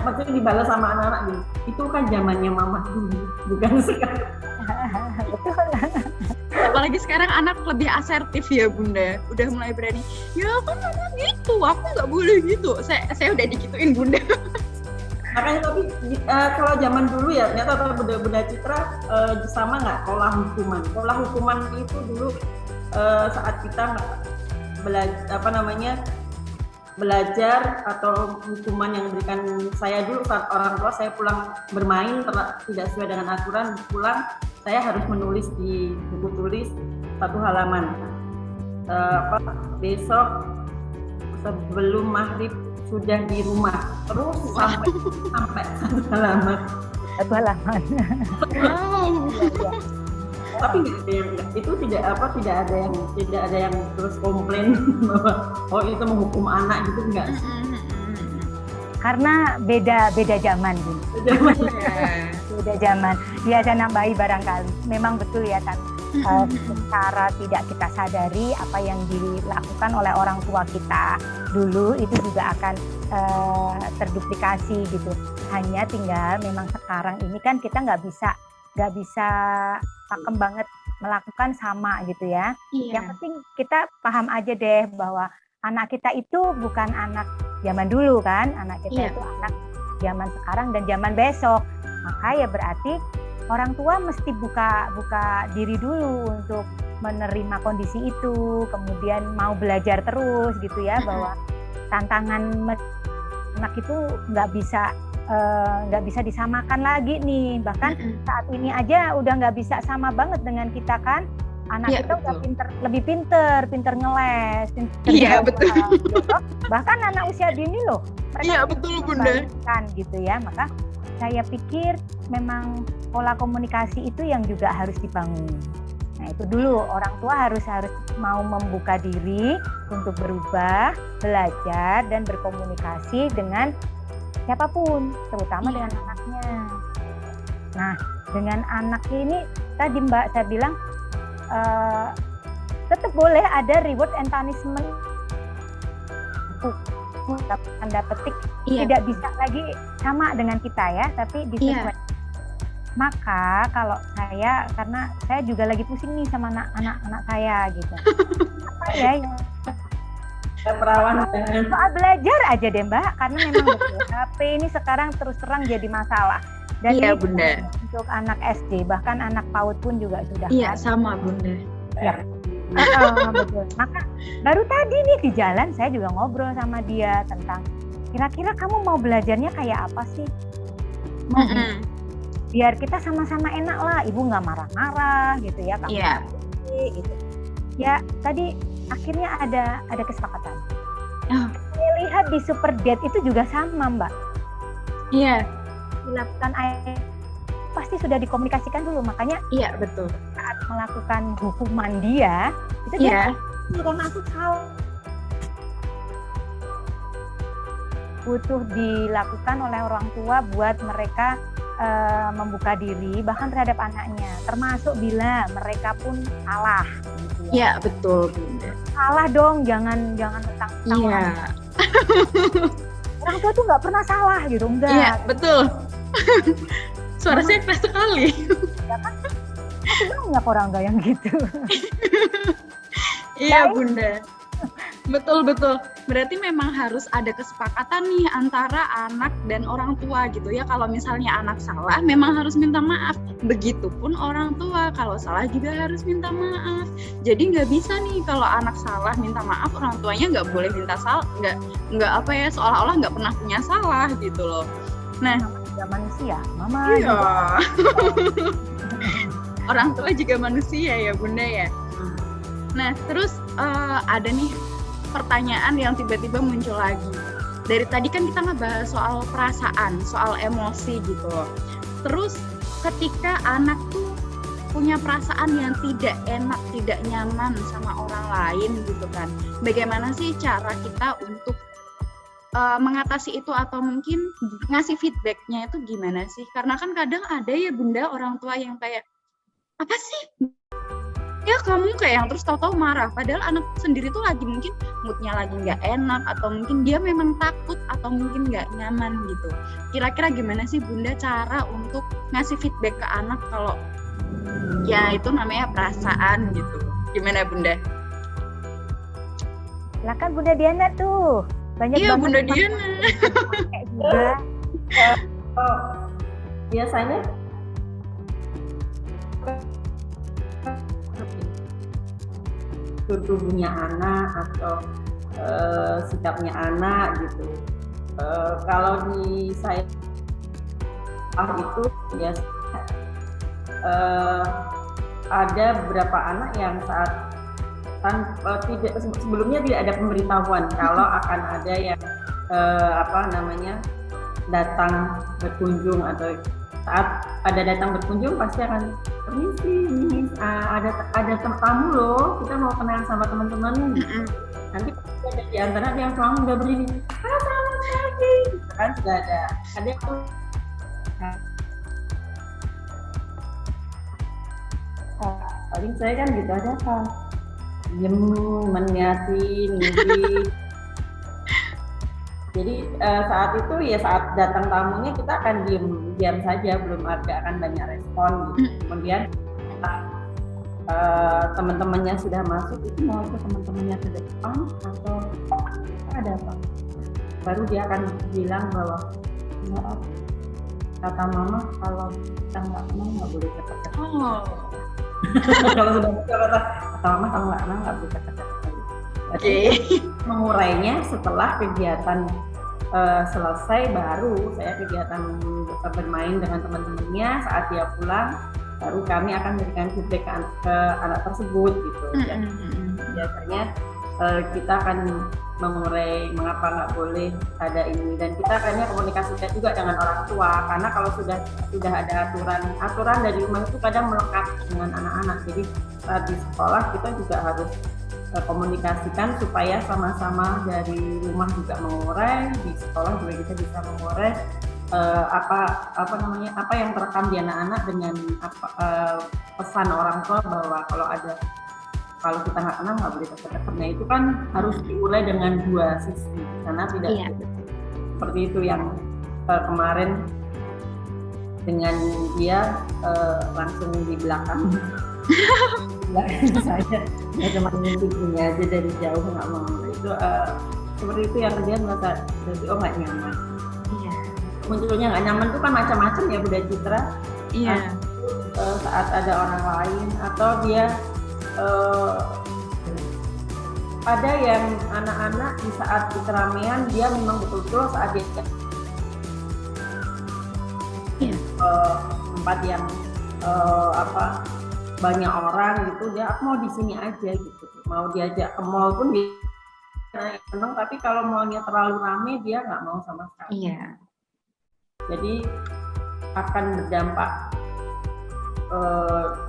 Maksudnya dibalas sama anak-anak gitu. Itu kan zamannya mama dulu, bukan sekarang. Betul. Apalagi sekarang anak lebih asertif ya Bunda. Udah mulai berani. Ya kan mama gitu, aku nggak boleh gitu. Saya udah digituin Bunda. Makanya tapi kalau zaman dulu ya, ternyata Bunda Citra sama nggak pola hukuman? Pola hukuman itu dulu saat kita belajar atau hukuman yang diberikan saya dulu saat orang tua saya pulang bermain tidak sesuai dengan aturan, pulang saya harus menulis di buku tulis satu halaman. Besok sebelum maghrib sudah di rumah, terus sampai satu halaman. Satu halaman. Wow. Ya. Tapi tidak ada yang terus komplain bahwa itu menghukum anak gitu, enggak. Karena beda zaman gini. Beda zaman. Ya saya nambahi barangkali. Memang betul ya kan. Secara tidak kita sadari apa yang dilakukan oleh orang tua kita dulu itu juga akan terduplikasi gitu. Hanya tinggal memang sekarang ini kan kita nggak bisa pakem banget melakukan sama gitu ya. Iya. Yang penting kita paham aja deh bahwa anak kita itu bukan anak zaman dulu kan, anak kita Iya. itu anak zaman sekarang dan zaman besok. Maka ya berarti orang tua mesti buka diri dulu untuk menerima kondisi itu, kemudian mau belajar terus gitu ya, bahwa tantangan anak itu nggak bisa disamakan lagi nih. Bahkan saat ini aja udah nggak bisa sama banget dengan kita kan. Anak Iya, kita udah betul. lebih pinter ngeles, pinter Iya, jalan, betul. gitu. Bahkan anak usia dini loh, mereka Iya, bisa betul, Bunda. membalikkan gitu ya. Maka saya pikir memang pola komunikasi itu yang juga harus dibangun. Nah itu dulu, orang tua harus mau membuka diri untuk berubah, belajar dan berkomunikasi dengan siapapun, terutama dengan anaknya. Nah dengan anak ini tadi Mbak saya bilang tetap boleh ada reward and punishment. Tanda petik tidak bisa lagi sama dengan kita ya, tapi disesuaikan. Maka kalau saya, karena saya juga lagi pusing nih sama anak-anak saya gitu. Apa ya yang perawan soal belajar aja deh Mbak, karena memang betul HP ini sekarang terus terang jadi masalah. Dan iya, ini Bunda. Untuk anak SD, bahkan anak PAUD pun juga sudah. Iya, kan? sama Bunda. Ya. Betul. Maka baru tadi nih di jalan saya juga ngobrol sama dia tentang kira-kira kamu mau belajarnya kayak apa sih? Biar kita sama-sama enak lah, ibu nggak marah-marah gitu ya, kamu gitu. Ya tadi akhirnya ada kesepakatan. Saya lihat di Super Date itu juga sama Mbak. Iya. Dilakukan pasti sudah dikomunikasikan dulu, makanya iya betul. Saat melakukan hukuman dia itu dia karena aku salah. Butuh dilakukan oleh orang tua buat mereka membuka diri bahkan terhadap anaknya, termasuk bila mereka pun salah gitu ya. Iya, betul, Bunda. Salah dong, jangan mentang-mentang Iya. orang tua tuh nggak pernah salah gitu, enggak. Iya, betul. Suara saya keras sekali. Ya kan? Masih banyak orang enggak yang gitu. Iya, Bunda. Betul. Berarti memang harus ada kesepakatan nih antara anak dan orang tua gitu ya. Kalau misalnya anak salah, memang harus minta maaf. Begitupun orang tua, kalau salah juga harus minta maaf. Jadi nggak bisa nih kalau anak salah minta maaf, orang tuanya nggak boleh minta salah, nggak apa ya, seolah-olah nggak pernah punya salah gitu loh. Nah, juga manusia, mama. Iya. Orang tua juga manusia ya, Bunda ya. Nah, terus ada nih pertanyaan yang tiba-tiba muncul lagi. Dari tadi kan kita ngebahas soal perasaan, soal emosi gitu loh. Terus ketika anak tuh punya perasaan yang tidak enak, tidak nyaman sama orang lain gitu kan. Bagaimana sih cara kita untuk mengatasi itu, atau mungkin ngasih feedbacknya itu gimana sih? Karena kan kadang ada ya Bunda orang tua yang kayak, apa sih? Ya kamu kayak yang terus tahu-tahu marah, padahal anak sendiri tuh lagi mungkin moodnya lagi nggak enak, atau mungkin dia memang takut, atau mungkin nggak nyaman gitu. Kira-kira gimana sih Bunda cara untuk ngasih feedback ke anak kalau ya itu namanya perasaan gitu? Gimana Bunda? Silakan Bunda Diana tuh. Banyak iya banget Bunda Diana. Biasanya tubuhnya anak atau sikapnya anak gitu. Kalau di saya itu ya ada beberapa anak yang saat tidak sebelumnya tidak ada pemberitahuan kalau akan ada yang datang berkunjung, atau saat ada datang berkunjung pasti akan permisi, ada tamu loh, kita mau kenal sama teman-teman. Nanti ada di antara yang selalu udah berdiri, selamat pagi, kan sudah ada tuh. Paling saya kan gitu aja kan, diem meniatin gitu. Jadi saat itu ya saat datang tamunya kita akan diam saja, belum akan banyak respon gitu. Kemudian teman-temannya sudah masuk, itu mau ikut teman-temannya ke depan atau ada apa? Baru dia akan bilang bahwa maaf, kata mama kalau kita nggak kenal nggak boleh dekat-dekat. Oh. Kalau sudah kata mama kalau nggak kenal nggak boleh dekat-dekat. Oke. Mengurainya setelah kegiatan selesai, baru saya kegiatan bermain dengan teman-temannya. Saat dia pulang, baru kami akan memberikan feedback ke anak tersebut gitu. Biasanya kita akan mengurai mengapa nggak boleh ada ini, dan kita akhirnya komunikasikan juga dengan orang tua, karena kalau sudah ada aturan dari rumah itu kadang melekat dengan anak-anak. Jadi saat di sekolah kita juga harus komunikasikan supaya sama-sama dari rumah juga mengurai, di sekolah juga kita bisa mengurai apa yang terekam di anak-anak dengan pesan orang tua bahwa kalau kita nggak kenal nggak boleh dekat-dekat. Nah itu kan harus diurai dengan dua sisi, karena tidak seperti itu yang kemarin dengan dia langsung di belakang. Saya cuma ngintipinnya aja dari jauh, nggak mau. Itu seperti itu yang dia merasa nggak nyaman. Iya. Munculnya nggak nyaman itu kan macam-macam ya Bunda Citra. Iya. Saat ada orang lain atau dia ada yang anak-anak di saat di keramaian dia memang betul-betul saat dia tempat yang banyak orang gitu, dia mau di sini aja gitu, mau diajak ke mall pun dia seneng, tapi kalau mallnya terlalu ramai dia nggak mau sama sekali. Iya. Jadi akan berdampak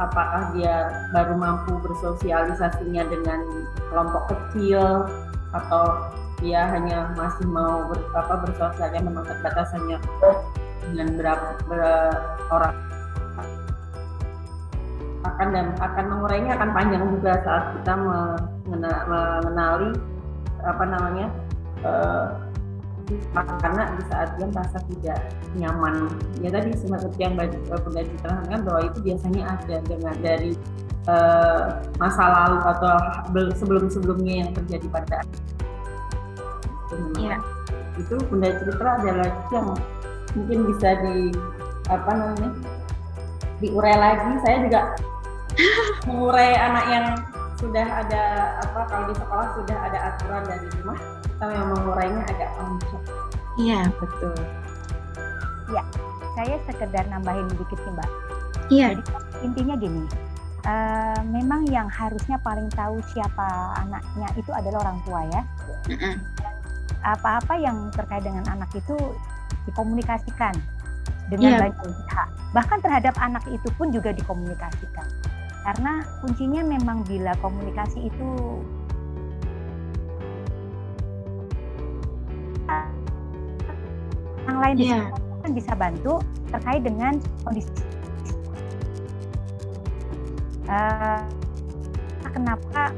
apakah dia baru mampu bersosialisasinya dengan kelompok kecil atau dia hanya masih mau bersosialisasi memang terbatas hanya dengan berapa orang. Akan mengurainya akan panjang juga saat kita mengenali anak di saat dia merasa tidak nyaman. Ya tadi seperti yang Bunda Citra kan bahwa itu biasanya ada dengan dari masa lalu atau sebelum-sebelumnya yang terjadi pada itu Bunda Citra adalah yang mungkin bisa diurai lagi. Saya juga mengurai anak yang sudah ada kalau di sekolah sudah ada aturan dari rumah, kita memang mengurainya agak panjang. Iya, betul. Ya, saya sekedar nambahin dikit nih Mbak. Iya. Jadi intinya gini, memang yang harusnya paling tahu siapa anaknya itu adalah orang tua ya. Apa-apa yang terkait dengan anak itu dikomunikasikan dengan banyak pihak. Bahkan terhadap anak itu pun juga dikomunikasikan. Karena kuncinya memang bila komunikasi itu yang lain kan bisa bantu terkait dengan kondisi. Kenapa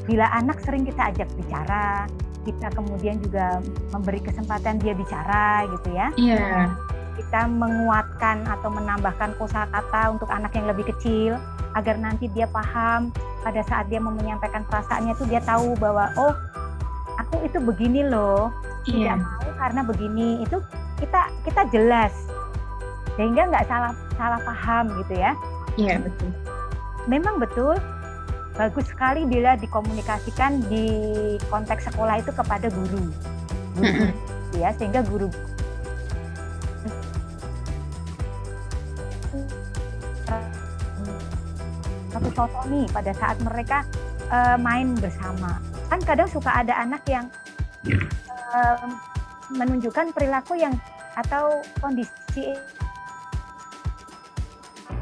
bila anak sering kita ajak bicara, kita kemudian juga memberi kesempatan dia bicara gitu ya. Iya. Kita menguatkan atau menambahkan kosakata untuk anak yang lebih kecil agar nanti dia paham pada saat dia mau menyampaikan perasaannya itu dia tahu bahwa oh aku itu begini loh, tidak mau karena begini. Itu kita jelas sehingga nggak salah paham gitu ya. Iya, betul. Memang betul bagus sekali bila dikomunikasikan di konteks sekolah itu kepada guru ya, sehingga guru satu contoh nih pada saat mereka main bersama. Kan kadang suka ada anak yang menunjukkan perilaku yang atau kondisi.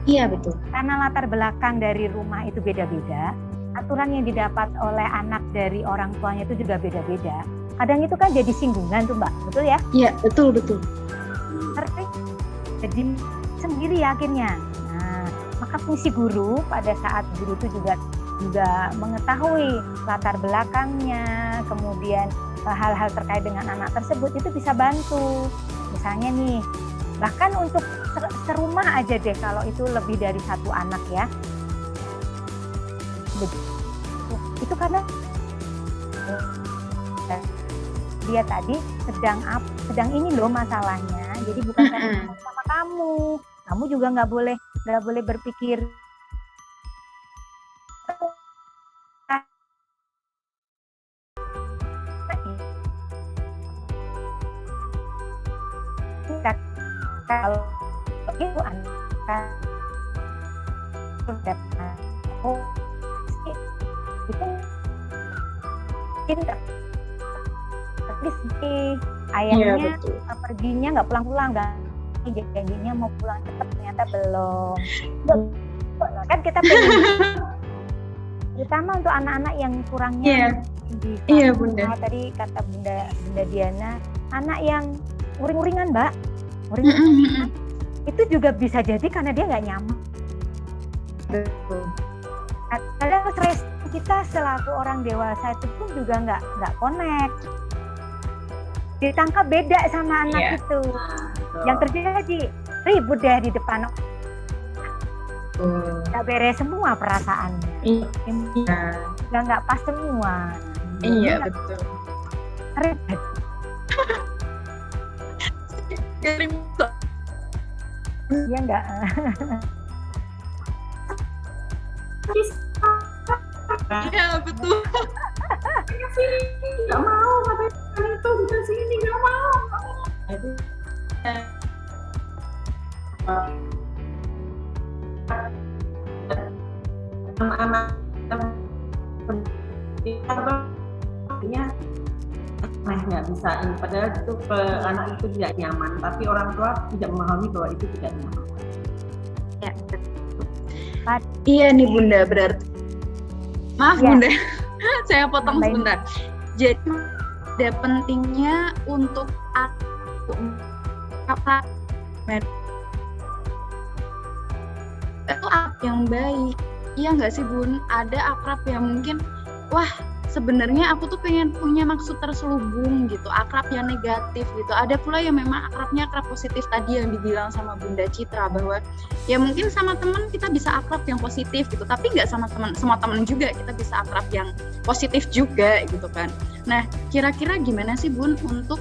Iya, betul. Karena latar belakang dari rumah itu beda-beda, aturan yang didapat oleh anak dari orang tuanya itu juga beda-beda. Kadang itu kan jadi singgungan tuh Mbak, betul ya? Iya, betul. Jadi sendiri akhirnya. Nah, maka fungsi guru pada saat guru itu juga mengetahui latar belakangnya, kemudian hal-hal terkait dengan anak tersebut itu bisa bantu. Misalnya nih, bahkan untuk serumah aja deh kalau itu lebih dari satu anak ya. Itu karena dia tadi sedang ini loh masalahnya. Jadi bukan karena sama kamu juga nggak boleh berpikir kalau itu anak itu pintar tapi ayahnya perginya nggak pulang-pulang kan, janjinya mau pulang cepat ternyata belum. Kan kita pengen terutama untuk anak-anak yang kurangnya Iya Bunda. Tadi kata Bunda Diana, anak yang uring-uringan Mbak, itu juga bisa jadi karena dia nggak nyaman. Kadang stres kita selaku orang dewasa itu pun juga nggak connect, ditangkap beda sama anak itu. Yang terjadi ribut deh di depan, nggak beres semua perasaannya, nggak pas semua. Iya betul. Ribet. Iya enggak. Iya betul. Sini nggak mau katanya itu di sini nggak mau. Anak-anak nggak bisa ini, padahal itu anak itu tidak nyaman, tapi orang tua tidak memahami bahwa itu tidak nyaman. Ya. Iya nih Bunda, berarti maaf ya. Bunda, saya potong sebentar. Jadi ada pentingnya untuk apa itu yang baik. Iya nggak sih Bun? Ada akrab yang mungkin sebenarnya aku tuh pengen punya maksud terselubung gitu, akrab yang negatif gitu. Ada pula yang memang akrabnya akrab positif tadi yang dibilang sama Bunda Citra, bahwa ya mungkin sama teman kita bisa akrab yang positif gitu, tapi nggak sama teman juga kita bisa akrab yang positif juga gitu kan. Nah kira-kira gimana sih Bun untuk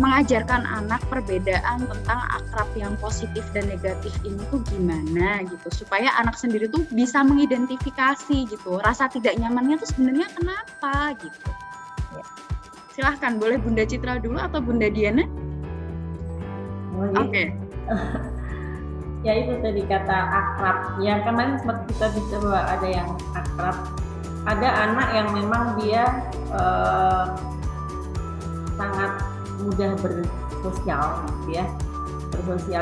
mengajarkan anak perbedaan tentang akrab yang positif dan negatif ini tuh gimana gitu, supaya anak sendiri tuh bisa mengidentifikasi gitu rasa tidak nyamannya tuh sebenarnya kenapa gitu. Ya. Silahkan, boleh Bunda Citra dulu atau Bunda Diana? Oke. Ya itu tadi kata akrab. Ya kemarin sempat kita bisa bahwa ada yang akrab, ada anak yang memang dia sangat mudah bersosial gitu ya,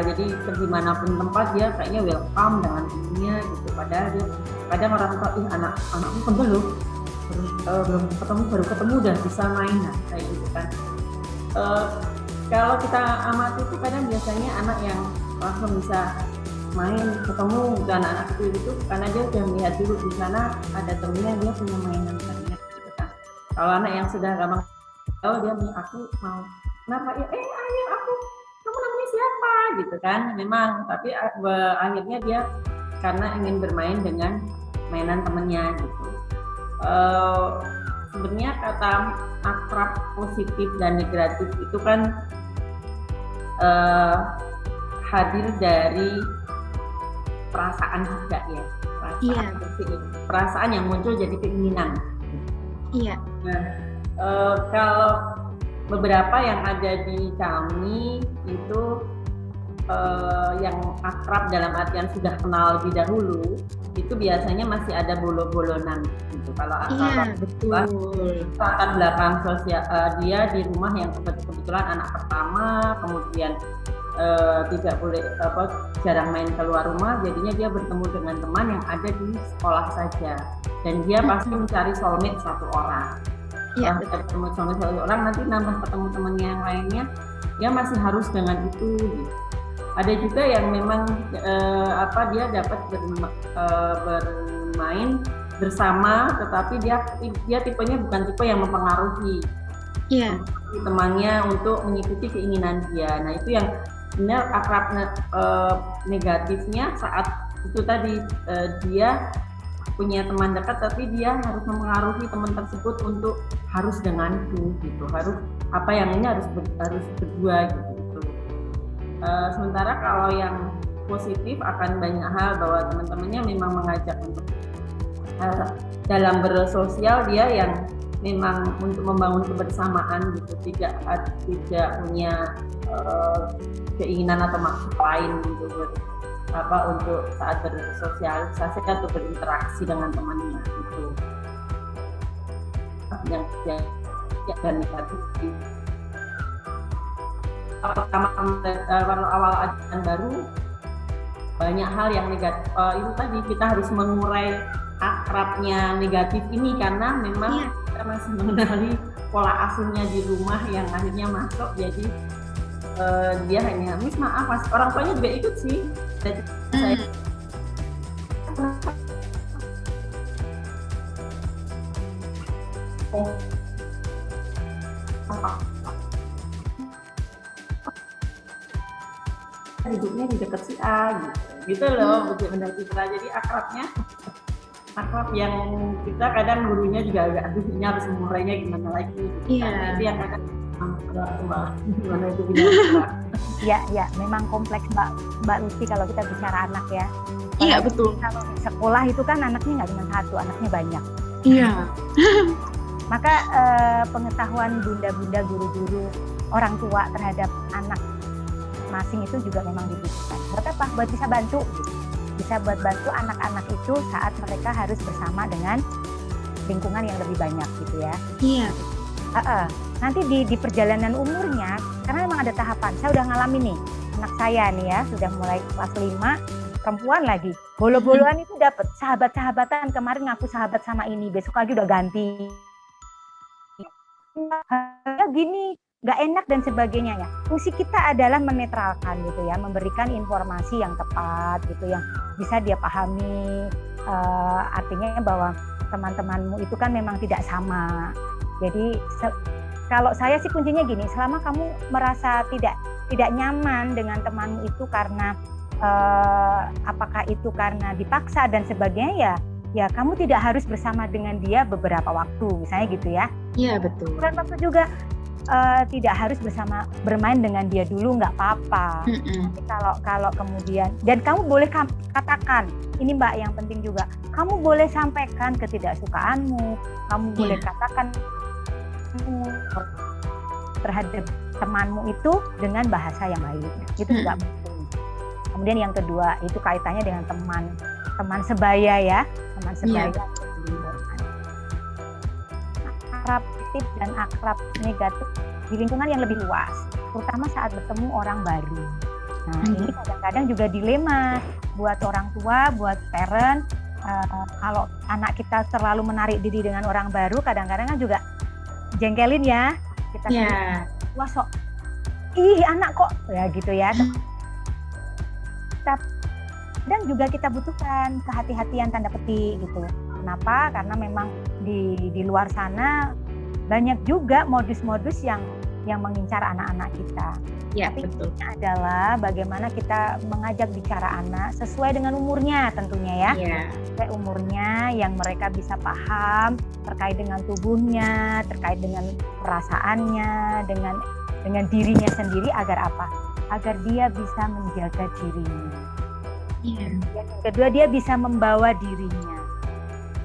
jadi dimanapun tempat dia kayaknya welcome dengan dirinya gitu. Padahal dia kadang orang tua anakku tebel loh, baru ketemu udah bisa main kayak gitu kan. Kalau kita amati itu kadang biasanya anak yang langsung bisa main ketemu anak-anak kecil itu karena dia udah melihat dulu di sana ada temennya, dia punya mainan banyak gitu kan. Kalau anak yang sudah gampang dia aku mau kenapa ya ayo aku, kamu namanya siapa gitu kan, memang tapi akhirnya dia karena ingin bermain dengan mainan temennya gitu. Sebenarnya kata akrab positif dan negatif itu kan hadir dari perasaan juga ya, perasaan yang muncul jadi keinginan. Iya. Nah, kalau beberapa yang ada di kami itu yang akrab dalam artian sudah kenal lebih dahulu, itu biasanya masih ada bolong-bolongan gitu. Kalau akrab latar belakang sosial dia di rumah yang kebetulan anak pertama, kemudian tidak boleh jarang main keluar rumah, jadinya dia bertemu dengan teman yang ada di sekolah saja, dan dia pasti mencari soulmate satu orang. Ketemu sama satu orang, nanti nambah ketemu temannya yang lainnya, dia masih harus dengan itu gitu. Ada juga yang memang dia dapat bermain bersama, tetapi dia tipenya bukan tipe yang mempengaruhi temannya untuk mengikuti keinginan dia. Nah itu yang benar akrab negatifnya saat itu tadi, dia punya teman dekat, tapi dia harus mempengaruhi teman tersebut untuk harus denganku gitu, harus apa yang ini harus berdua gitu. Sementara kalau yang positif akan banyak hal, bahwa teman-temannya memang mengajak untuk dalam bersosial, dia yang memang untuk membangun kebersamaan gitu, tidak punya keinginan atau maksud lain gitu untuk saat bersosialisasi atau berinteraksi dengan temannya itu yang dan negatif. Pertama awal ajaran baru banyak hal yang negatif, itu tadi kita harus mengurai akrabnya negatif ini, karena memang kita masih mengenali pola asuhnya di rumah yang akhirnya masuk, jadi dia hanya Miss maaf, orang tuanya juga ikut sih. Jadi saya hidupnya di dekat si A gitu loh, benar Citra. Jadi akrab yang kita kadang gurunya juga agak ini harus memulainya gimana lagi gitu. Itu yang kadang gimana itu Ya, memang kompleks Mbak Lucy kalau kita bicara anak ya. Iya, betul. Kalau di sekolah itu kan anaknya nggak cuma satu, anaknya banyak. Iya. Maka pengetahuan bunda-bunda, guru-guru, orang tua terhadap anak masing itu juga memang dibutuhkan. Buat apa? Buat bisa bantu. Bisa buat bantu anak-anak itu saat mereka harus bersama dengan lingkungan yang lebih banyak gitu ya. Iya. Nanti di perjalanan umurnya, karena memang ada tahapan. Saya udah ngalamin nih, anak saya nih ya, sudah mulai kelas 5, perempuan lagi. Bolo-boloan itu dapat sahabat-sahabatan, kemarin ngaku sahabat sama ini, besok lagi udah ganti. Gini, nggak enak dan sebagainya ya. Fungsi kita adalah menetralkan gitu ya, memberikan informasi yang tepat gitu, yang bisa dia pahami. Artinya bahwa teman-temanmu itu kan memang tidak sama. Jadi kalau saya sih kuncinya gini, selama kamu merasa tidak nyaman dengan temanmu itu karena apakah itu karena dipaksa dan sebagainya, ya kamu tidak harus bersama dengan dia beberapa waktu, misalnya gitu ya. Iya, betul. Beberapa waktu juga tidak harus bermain dengan dia dulu, nggak apa-apa. Tapi kalau kemudian, dan kamu boleh katakan, ini Mbak yang penting juga, kamu boleh sampaikan ketidaksukaanmu, kamu boleh katakan terhadap temanmu itu dengan bahasa yang baik, itu juga penting. Kemudian yang kedua itu kaitannya dengan teman sebaya ya, teman sebaya. Akrab positif dan akrab negatif di lingkungan yang lebih luas, terutama saat bertemu orang baru. Nah ini kadang-kadang juga dilema buat orang tua, buat parent. Kalau anak kita terlalu menarik diri dengan orang baru, kadang-kadang kan juga jengkelin ya kita. Wah sok, anak kok ya gitu ya. Dan juga kita butuhkan kehati-hatian tanda petik gitu. Kenapa? Karena memang di luar sana banyak juga modus-modus yang mengincar anak-anak kita. Ya, tapi betul. Ini adalah bagaimana kita mengajak bicara anak sesuai dengan umurnya tentunya ya. Sesuai umurnya yang mereka bisa paham terkait dengan tubuhnya, terkait dengan perasaannya, dengan dirinya sendiri, agar apa? Agar dia bisa menjaga dirinya. Dan yang kedua, dia bisa membawa dirinya.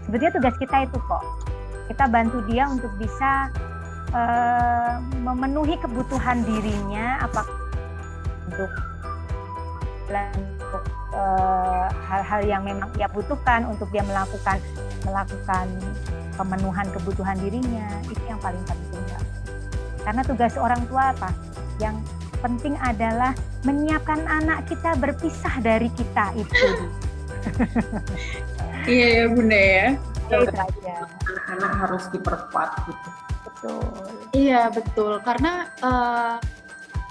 Sebetulnya tugas kita itu kok. Kita bantu dia untuk bisa memenuhi kebutuhan dirinya, apa untuk hal-hal yang memang ia butuhkan untuk dia melakukan pemenuhan kebutuhan dirinya. Itu yang paling penting, Mbak. Karena tugas orang tua apa? Yang penting adalah menyiapkan anak kita berpisah dari kita itu. Iya ya Bunda ya. Itu aja. Anak-anak harus diperkuat gitu. Betul. Iya betul, karena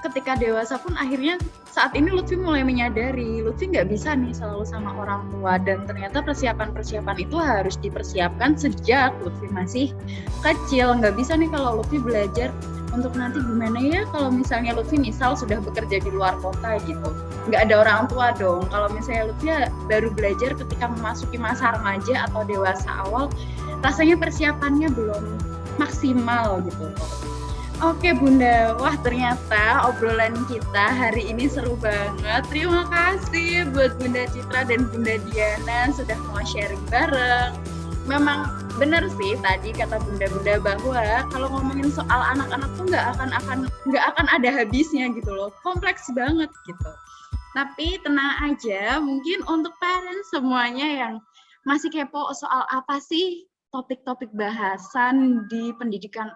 ketika dewasa pun akhirnya saat ini Lutfi mulai menyadari Lutfi nggak bisa nih selalu sama orang tua, dan ternyata persiapan itu harus dipersiapkan sejak Lutfi masih kecil. Nggak bisa nih kalau Lutfi belajar untuk nanti gimana ya kalau misalnya Lutfi misal sudah bekerja di luar kota gitu. nggak ada orang tua dong. Kalau misalnya Lutfi baru belajar ketika memasuki masa remaja atau dewasa awal, rasanya persiapannya belum maksimal gitu. Oke Bunda, wah ternyata obrolan kita hari ini seru banget. Terima kasih buat Bunda Citra dan Bunda Diana sudah mau sharing bareng. Memang benar sih tadi kata Bunda-Bunda bahwa kalau ngomongin soal anak-anak tuh nggak akan ada habisnya gitu loh. Kompleks banget gitu. Tapi tenang aja, mungkin untuk parents semuanya yang masih kepo soal apa sih topik-topik bahasan di pendidikan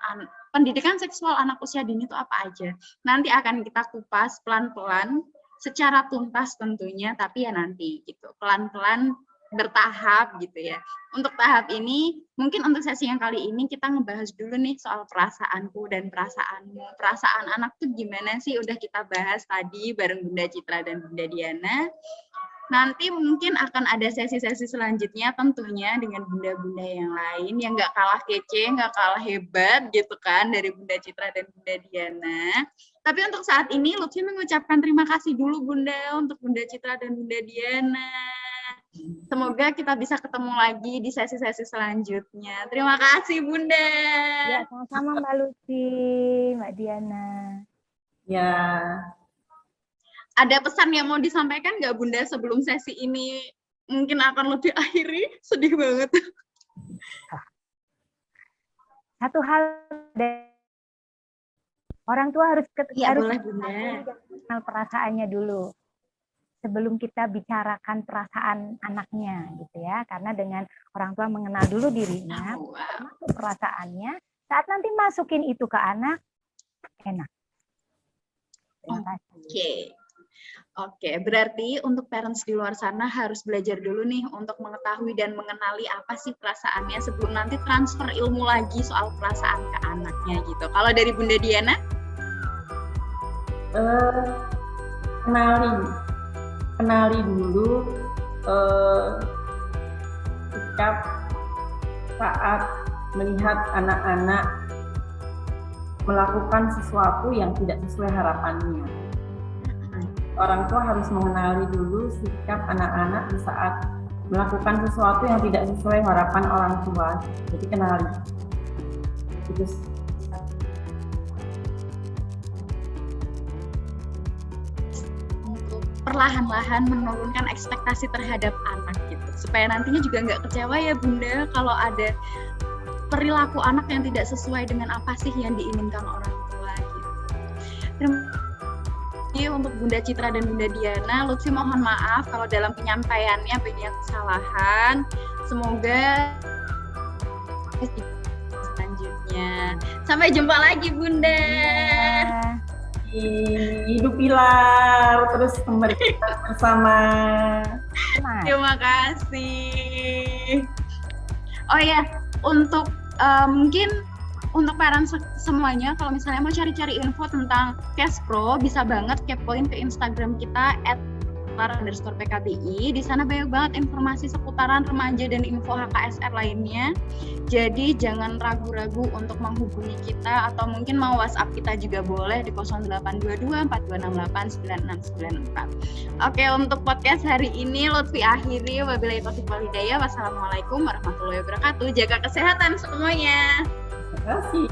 seksual anak usia dini itu apa aja. Nanti akan kita kupas pelan-pelan, secara tuntas tentunya, tapi ya nanti gitu, pelan-pelan bertahap gitu ya. Untuk tahap ini, mungkin untuk sesi yang kali ini kita ngebahas dulu nih soal perasaanku dan perasaanmu. Perasaan anak tuh gimana sih? Udah kita bahas tadi bareng Bunda Citra dan Bunda Diana. Nanti mungkin akan ada sesi-sesi selanjutnya tentunya dengan bunda-bunda yang lain yang nggak kalah kece, nggak kalah hebat gitu kan dari Bunda Citra dan Bunda Diana. Tapi untuk saat ini Lutfi mengucapkan terima kasih dulu Bunda untuk Bunda Citra dan Bunda Diana. Semoga kita bisa ketemu lagi di sesi-sesi selanjutnya. Terima kasih Bunda. Ya, sama-sama Mbak Lutfi, Mbak Diana. Ya. Ada pesan yang mau disampaikan nggak Bunda sebelum sesi ini mungkin akan lebih akhiri? Sedih banget. Satu hal, orang tua harus kenal perasaannya dulu sebelum kita bicarakan perasaan anaknya gitu ya. Karena dengan orang tua mengenal dulu dirinya, masuk perasaannya, saat nanti masukin itu ke anak, enak. Terima kasih. Oke, berarti untuk parents di luar sana harus belajar dulu nih untuk mengetahui dan mengenali apa sih perasaannya sebelum nanti transfer ilmu lagi soal perasaan ke anaknya gitu. Kalau dari Bunda Diana? Kenali dulu sikap saat melihat anak-anak melakukan sesuatu yang tidak sesuai harapannya. Orang tua harus mengenali dulu sikap anak-anak di saat melakukan sesuatu yang tidak sesuai harapan orang tua. Jadi kenali. Itu. Untuk perlahan-lahan menurunkan ekspektasi terhadap anak gitu. Supaya nantinya juga nggak kecewa ya Bunda kalau ada perilaku anak yang tidak sesuai dengan apa sih yang diinginkan orang tua gitu. Untuk Bunda Citra dan Bunda Diana, Lutfi mohon maaf kalau dalam penyampaiannya banyak kesalahan. Semoga selanjutnya. Sampai jumpa lagi Bunda. Hidup pilar terus kembali bersama. Terima kasih. Oh ya, untuk mungkin untuk parents semuanya, kalau misalnya mau cari-cari info tentang Cash Pro, bisa banget kepoin ke Instagram kita @lar_PKBI. Di sana banyak banget informasi seputaran remaja dan info HKSR lainnya. Jadi jangan ragu-ragu untuk menghubungi kita atau mungkin mau WhatsApp kita juga boleh di 0822 4268 9694. Oke, untuk podcast hari ini Lutfi akhiri. Wabillahi taufiq wal hidayah. Wassalamualaikum warahmatullahi wabarakatuh. Jaga kesehatan semuanya. Terima kasih.